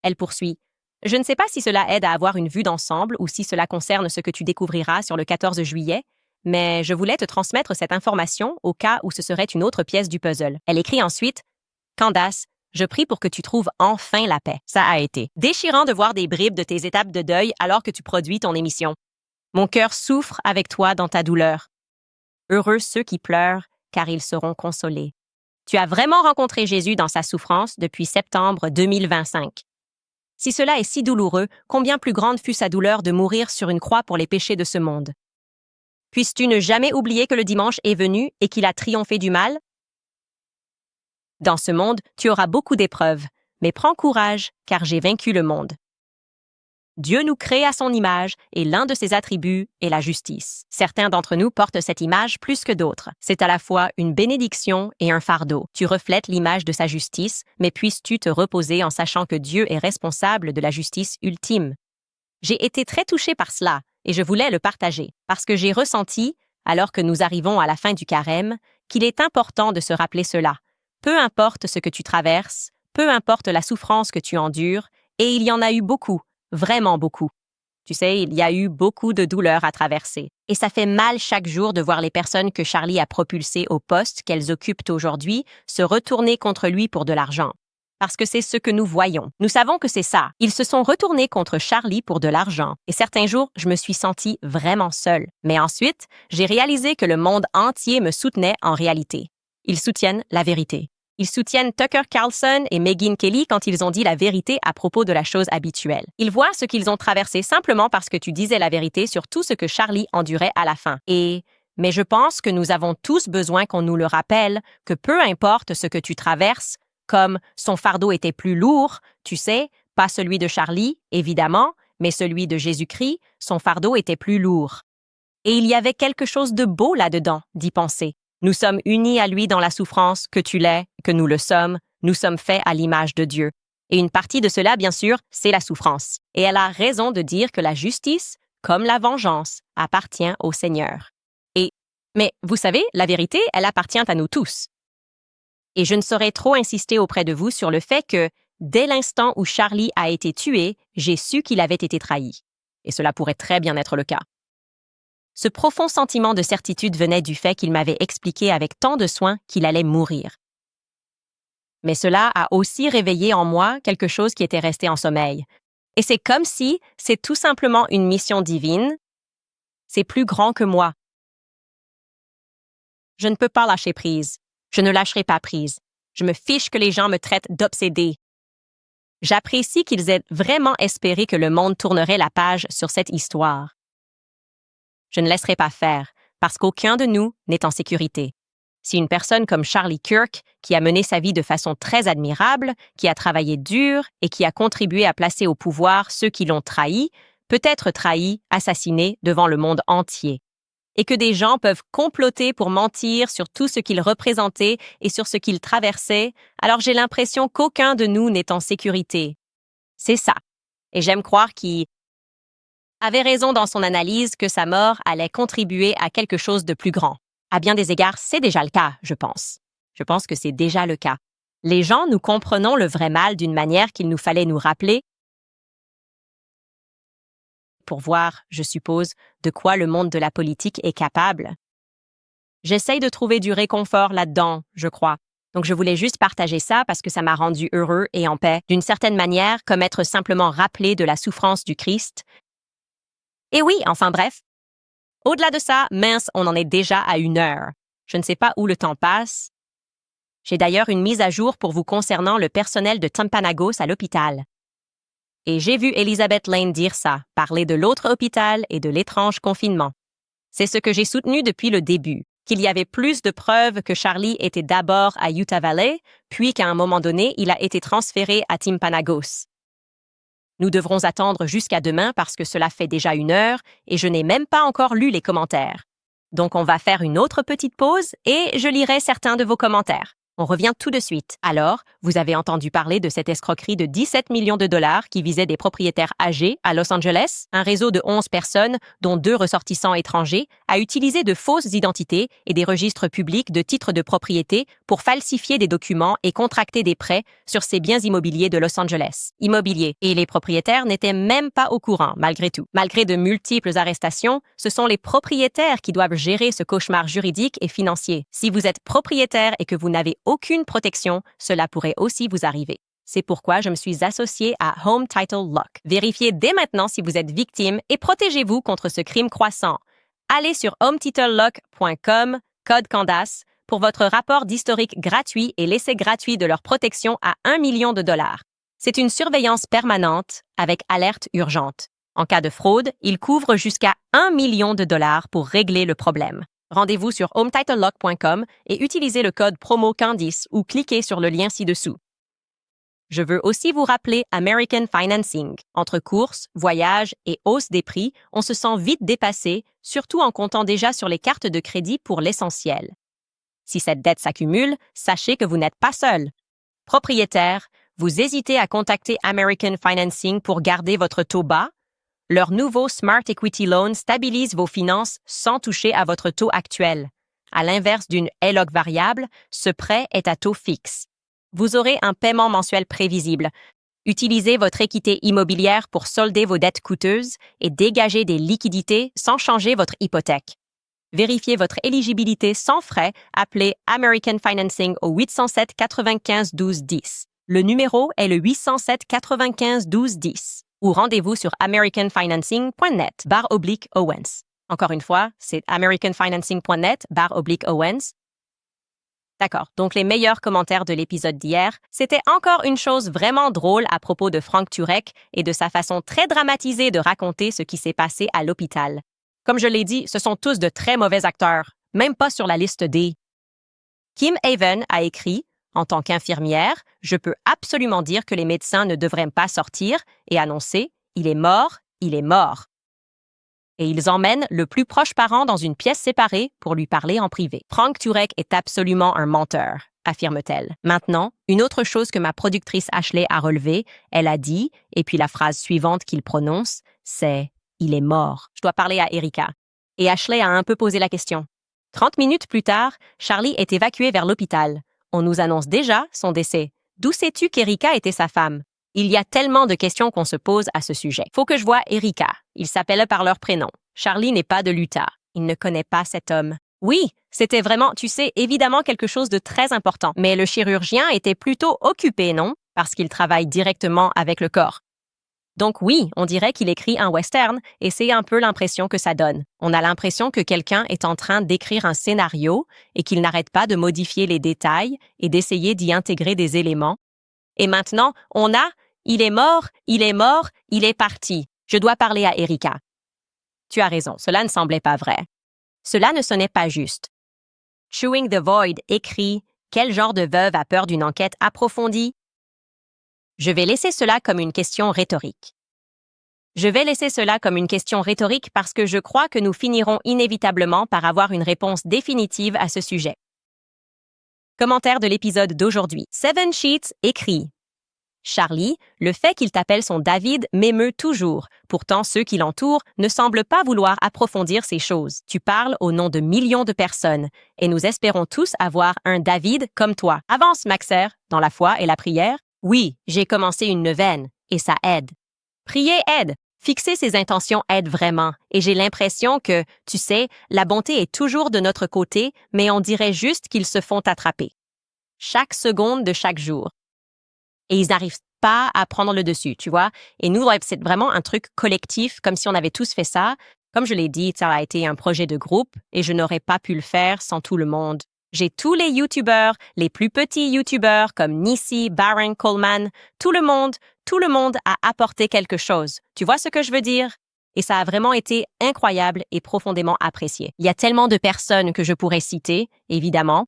Speaker 1: Elle poursuit. Je ne sais pas si cela aide à avoir une vue d'ensemble ou si cela concerne ce que tu découvriras sur le 14 juillet, mais je voulais te transmettre cette information au cas où ce serait une autre pièce du puzzle. Elle écrit ensuite Candace, je prie pour que tu trouves enfin la paix. Ça a été déchirant de voir des bribes de tes étapes de deuil alors que tu produis ton émission. Mon cœur souffre avec toi dans ta douleur. Heureux ceux qui pleurent, car ils seront consolés. Tu as vraiment rencontré Jésus dans sa souffrance depuis septembre 2025. Si cela est si douloureux, combien plus grande fut sa douleur de mourir sur une croix pour les péchés de ce monde. Puisses-tu ne jamais oublier que le dimanche est venu et qu'il a triomphé du mal? Dans ce monde, tu auras beaucoup d'épreuves, mais prends courage, car j'ai vaincu le monde. Dieu nous crée à son image et l'un de ses attributs est la justice. Certains d'entre nous portent cette image plus que d'autres. C'est à la fois une bénédiction et un fardeau. Tu reflètes l'image de sa justice, mais puisses-tu te reposer en sachant que Dieu est responsable de la justice ultime. J'ai été très touchée par cela et je voulais le partager parce que j'ai ressenti, alors que nous arrivons à la fin du carême, qu'il est important de se rappeler cela. Peu importe ce que tu traverses, peu importe la souffrance que tu endures, et il y en a eu beaucoup, vraiment beaucoup. Tu sais, il y a eu beaucoup de douleurs à traverser. Et ça fait mal chaque jour de voir les personnes que Charlie a propulsées au poste qu'elles occupent aujourd'hui se retourner contre lui pour de l'argent. Parce que c'est ce que nous voyons. Nous savons que c'est ça. Ils se sont retournés contre Charlie pour de l'argent. Et certains jours, je me suis sentie vraiment seule. Mais ensuite, j'ai réalisé que le monde entier me soutenait en réalité. Ils soutiennent la vérité. Ils soutiennent Tucker Carlson et Megyn Kelly quand ils ont dit la vérité à propos de la chose habituelle. Ils voient ce qu'ils ont traversé simplement parce que tu disais la vérité sur tout ce que Charlie endurait à la fin. Mais je pense que nous avons tous besoin qu'on nous le rappelle, que peu importe ce que tu traverses, comme son fardeau était plus lourd, tu sais, pas celui de Charlie, évidemment, mais celui de Jésus-Christ, son fardeau était plus lourd. Et il y avait quelque chose de beau là-dedans, d'y penser. Nous sommes unis à lui dans la souffrance, que tu l'es, que nous le sommes, nous sommes faits à l'image de Dieu. Et une partie de cela, bien sûr, c'est la souffrance. Et elle a raison de dire que la justice, comme la vengeance, appartient au Seigneur. Mais vous savez, la vérité, elle appartient à nous tous. Et je ne saurais trop insister auprès de vous sur le fait que, dès l'instant où Charlie a été tué, j'ai su qu'il avait été trahi. Et cela pourrait très bien être le cas. Ce profond sentiment de certitude venait du fait qu'il m'avait expliqué avec tant de soin qu'il allait mourir. Mais cela a aussi réveillé en moi quelque chose qui était resté en sommeil. Et c'est comme si c'est tout simplement une mission divine. C'est plus grand que moi. Je ne peux pas lâcher prise. Je ne lâcherai pas prise. Je me fiche que les gens me traitent d'obsédée. J'apprécie qu'ils aient vraiment espéré que le monde tournerait la page sur cette histoire. Je ne laisserai pas faire, parce qu'aucun de nous n'est en sécurité. Si une personne comme Charlie Kirk, qui a mené sa vie de façon très admirable, qui a travaillé dur et qui a contribué à placer au pouvoir ceux qui l'ont trahi, peut être trahi, assassiné devant le monde entier. Et que des gens peuvent comploter pour mentir sur tout ce qu'il représentait et sur ce qu'il traversait, alors j'ai l'impression qu'aucun de nous n'est en sécurité. C'est ça. Et j'aime croire qu'il avait raison dans son analyse que sa mort allait contribuer à quelque chose de plus grand. À bien des égards, c'est déjà le cas, je pense. Je pense que c'est déjà le cas. Les gens, nous comprenons le vrai mal d'une manière qu'il nous fallait nous rappeler pour voir, je suppose, de quoi le monde de la politique est capable. J'essaye de trouver du réconfort là-dedans, je crois. Donc je voulais juste partager ça parce que ça m'a rendu heureux et en paix, d'une certaine manière, comme être simplement rappelé de la souffrance du Christ. Et oui, enfin bref. Au-delà de ça, mince, on en est déjà à 1 heure. Je ne sais pas où le temps passe. J'ai d'ailleurs une mise à jour pour vous concernant le personnel de Timpanogos à l'hôpital. Et j'ai vu Elizabeth Lane dire ça, parler de l'autre hôpital et de l'étrange confinement. C'est ce que j'ai soutenu depuis le début, qu'il y avait plus de preuves que Charlie était d'abord à Utah Valley, puis qu'à un moment donné, il a été transféré à Timpanogos. Nous devrons attendre jusqu'à demain parce que cela fait déjà 1 heure et je n'ai même pas encore lu les commentaires. Donc on va faire une autre petite pause et je lirai certains de vos commentaires. On revient tout de suite. Alors, vous avez entendu parler de cette escroquerie de 17 millions de dollars qui visait des propriétaires âgés à Los Angeles? Un réseau de 11 personnes, dont 2 ressortissants étrangers, a utilisé de fausses identités et des registres publics de titres de propriété pour falsifier des documents et contracter des prêts sur ces biens immobiliers de Los Angeles. Immobiliers. Et les propriétaires n'étaient même pas au courant, malgré tout. Malgré de multiples arrestations, ce sont les propriétaires qui doivent gérer ce cauchemar juridique et financier. Si vous êtes propriétaire et que vous n'avez aucune protection, cela pourrait aussi vous arriver. C'est pourquoi je me suis associée à Home Title Lock. Vérifiez dès maintenant si vous êtes victime et protégez-vous contre ce crime croissant. Allez sur hometitlelock.com, code Candace, pour votre rapport d'historique gratuit et l'essai gratuit de leur protection à 1 million de dollars. C'est une surveillance permanente avec alerte urgente. En cas de fraude, il couvre jusqu'à 1 million de dollars pour régler le problème. Rendez-vous sur hometitlelock.com et utilisez le code promo Candice ou cliquez sur le lien ci-dessous. Je veux aussi vous rappeler American Financing. Entre courses, voyages et hausse des prix, on se sent vite dépassé, surtout en comptant déjà sur les cartes de crédit pour l'essentiel. Si cette dette s'accumule, sachez que vous n'êtes pas seul. Propriétaire, vous hésitez à contacter American Financing pour garder votre taux bas? Leur nouveau Smart Equity Loan stabilise vos finances sans toucher à votre taux actuel. À l'inverse d'une HELOC variable, ce prêt est à taux fixe. Vous aurez un paiement mensuel prévisible. Utilisez votre équité immobilière pour solder vos dettes coûteuses et dégager des liquidités sans changer votre hypothèque. Vérifiez votre éligibilité sans frais, appelez American Financing au 807 95 12 10. Le numéro est le 807 95 12 10. Ou rendez-vous sur americanfinancing.net/Owens. Encore une fois, c'est americanfinancing.net/Owens. D'accord, donc les meilleurs commentaires de l'épisode d'hier, c'était encore une chose vraiment drôle à propos de Frank Turek et de sa façon très dramatisée de raconter ce qui s'est passé à l'hôpital. Comme je l'ai dit, ce sont tous de très mauvais acteurs, même pas sur la liste D. Kim Haven a écrit: en tant qu'infirmière, je peux absolument dire que les médecins ne devraient pas sortir et annoncer « il est mort, il est mort ». Et ils emmènent le plus proche parent dans une pièce séparée pour lui parler en privé. Frank Turek est absolument un menteur, affirme-t-elle. Maintenant, une autre chose que ma productrice Ashley a relevée, elle a dit, et puis la phrase suivante qu'il prononce, c'est « il est mort ». Je dois parler à Erika. Et Ashley a un peu posé la question. 30 minutes plus tard, Charlie est évacué vers l'hôpital. On nous annonce déjà son décès. D'où sais-tu qu'Erika était sa femme? Il y a tellement de questions qu'on se pose à ce sujet. Faut que je voie Erika. Ils s'appellent par leur prénom. Charlie n'est pas de l'Utah. Il ne connaît pas cet homme. Oui, c'était vraiment, tu sais, évidemment quelque chose de très important. Mais le chirurgien était plutôt occupé, non? Parce qu'il travaille directement avec le corps. Donc oui, on dirait qu'il écrit un western et c'est un peu l'impression que ça donne. On a l'impression que quelqu'un est en train d'écrire un scénario et qu'il n'arrête pas de modifier les détails et d'essayer d'y intégrer des éléments. Et maintenant, on a « il est mort, il est mort, il est parti ». Je dois parler à Erika. Tu as raison, cela ne semblait pas vrai. Cela ne sonnait pas juste. Chewing the Void écrit « Quel genre de veuve a peur d'une enquête approfondie ?» Je vais laisser cela comme une question rhétorique. Parce que je crois que nous finirons inévitablement par avoir une réponse définitive à ce sujet. Commentaire de l'épisode d'aujourd'hui. Seven Sheets écrit « Charlie, le fait qu'il t'appelle son David m'émeut toujours. Pourtant, ceux qui l'entourent ne semblent pas vouloir approfondir ces choses. Tu parles au nom de millions de personnes et nous espérons tous avoir un David comme toi. Avance, Maxer, dans la foi et la prière. Oui, j'ai commencé une neuvaine et ça aide. Prier aide. Fixer ses intentions aide vraiment et j'ai l'impression que, tu sais, la bonté est toujours de notre côté, mais on dirait juste qu'ils se font attraper. Chaque seconde de chaque jour. Et ils n'arrivent pas à prendre le dessus, tu vois. Et nous, c'est vraiment un truc collectif, comme si on avait tous fait ça. Comme je l'ai dit, ça a été un projet de groupe et je n'aurais pas pu le faire sans tout le monde. J'ai tous les YouTubeurs, les plus petits YouTubeurs comme Nissi, Baron Coleman, tout le monde a apporté quelque chose. Tu vois ce que je veux dire? Et ça a vraiment été incroyable et profondément apprécié. Il y a tellement de personnes que je pourrais citer, évidemment.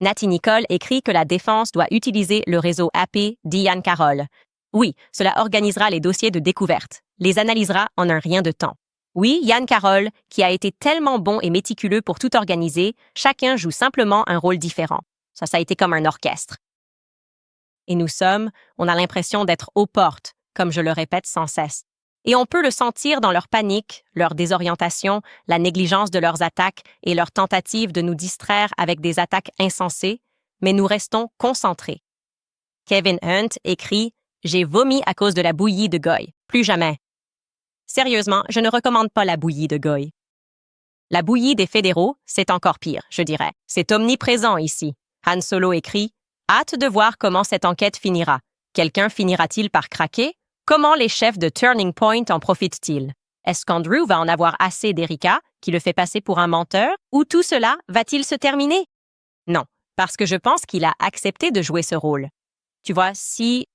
Speaker 1: Natty Nicole écrit que la défense doit utiliser le réseau AP d'Ian Carroll. Oui, cela organisera les dossiers de découverte, les analysera en un rien de temps. Oui, Ian Carroll, qui a été tellement bon et méticuleux pour tout organiser, chacun joue simplement un rôle différent. Ça a été comme un orchestre. Et on a l'impression d'être aux portes, comme je le répète sans cesse. Et on peut le sentir dans leur panique, leur désorientation, la négligence de leurs attaques et leur tentative de nous distraire avec des attaques insensées, mais nous restons concentrés. Kevin Hunt écrit « J'ai vomi à cause de la bouillie de Goy. Plus jamais. » Sérieusement, je ne recommande pas la bouillie de Goy. La bouillie des fédéraux, c'est encore pire, je dirais. C'est omniprésent ici. Han Solo écrit « Hâte de voir comment cette enquête finira. Quelqu'un finira-t-il par craquer? Comment les chefs de Turning Point en profitent-ils? Est-ce qu'Andrew va en avoir assez d'Erika, qui le fait passer pour un menteur? Ou tout cela va-t-il se terminer? Non, parce que je pense qu'il a accepté de jouer ce rôle. Tu vois, si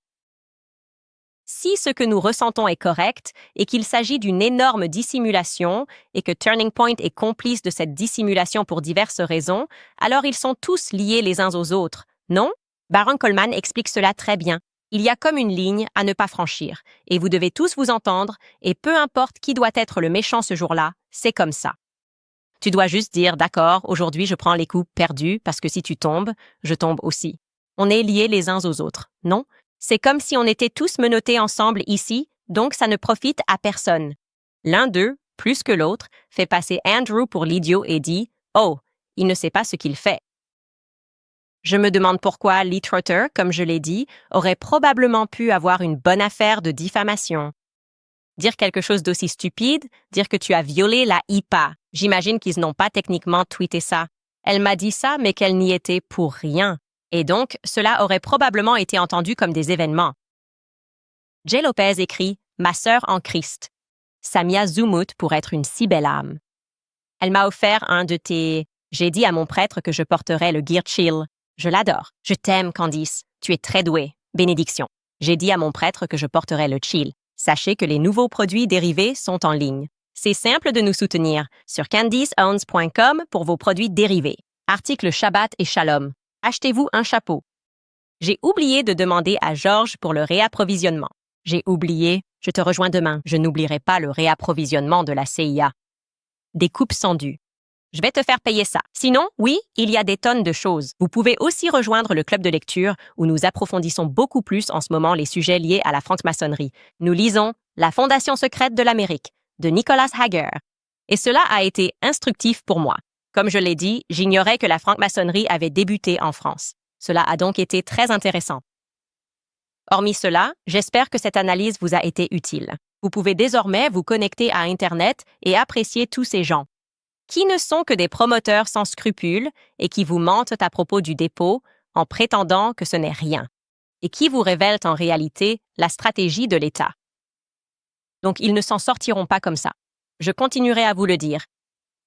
Speaker 1: ce que nous ressentons est correct et qu'il s'agit d'une énorme dissimulation et que Turning Point est complice de cette dissimulation pour diverses raisons, alors ils sont tous liés les uns aux autres, non? Baron Coleman explique cela très bien. Il y a comme une ligne à ne pas franchir et vous devez tous vous entendre et peu importe qui doit être le méchant ce jour-là, c'est comme ça. Tu dois juste dire « D'accord, aujourd'hui je prends les coups perdus parce que si tu tombes, je tombe aussi. » On est liés les uns aux autres, non? C'est comme si on était tous menottés ensemble ici, donc ça ne profite à personne. L'un d'eux, plus que l'autre, fait passer Andrew pour l'idiot et dit « Oh, il ne sait pas ce qu'il fait. » Je me demande pourquoi Lee Trotter, comme je l'ai dit, aurait probablement pu avoir une bonne affaire de diffamation. Dire quelque chose d'aussi stupide, dire que tu as violé la HIPAA. J'imagine qu'ils n'ont pas techniquement tweeté ça. Elle m'a dit ça, mais qu'elle n'y était pour rien. Et donc, cela aurait probablement été entendu comme des événements. Jay Lopez écrit « Ma sœur en Christ. Samia Zumut pour être une si belle âme. Elle m'a offert un de tes... J'ai dit à mon prêtre que je porterais le Gear Chill. Je l'adore. Je t'aime, Candice. Tu es très douée. Bénédiction. J'ai dit à mon prêtre que je porterais le Chill. Sachez que les nouveaux produits dérivés sont en ligne. C'est simple de nous soutenir sur candiceowns.com pour vos produits dérivés. Article Shabbat et Shalom. Achetez-vous un chapeau. J'ai oublié de demander à Georges pour le réapprovisionnement. J'ai oublié. Je te rejoins demain. Je n'oublierai pas le réapprovisionnement de la CIA. Des coupes sont dues. Je vais te faire payer ça. Sinon, oui, il y a des tonnes de choses. Vous pouvez aussi rejoindre le club de lecture où nous approfondissons beaucoup plus en ce moment les sujets liés à la franc-maçonnerie. Nous lisons La Fondation secrète de l'Amérique de Nicholas Hager. Et cela a été instructif pour moi. Comme je l'ai dit, j'ignorais que la franc-maçonnerie avait débuté en France. Cela a donc été très intéressant. Hormis cela, j'espère que cette analyse vous a été utile. Vous pouvez désormais vous connecter à Internet et apprécier tous ces gens, qui ne sont que des promoteurs sans scrupules et qui vous mentent à propos du dépôt en prétendant que ce n'est rien, et qui vous révèlent en réalité la stratégie de l'État. Donc ils ne s'en sortiront pas comme ça. Je continuerai à vous le dire.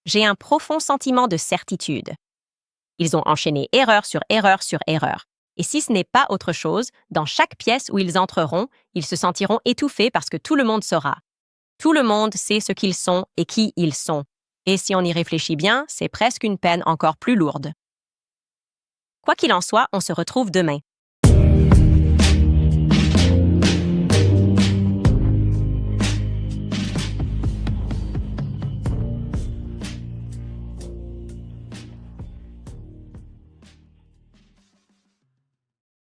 Speaker 1: J'ai un profond sentiment de certitude. Ils ont enchaîné erreur sur erreur sur erreur. Et si ce n'est pas autre chose, dans chaque pièce où ils entreront, ils se sentiront étouffés parce que tout le monde saura. Tout le monde sait ce qu'ils sont et qui ils sont. Et si on y réfléchit bien, c'est presque une peine encore plus lourde. Quoi qu'il en soit, on se retrouve demain.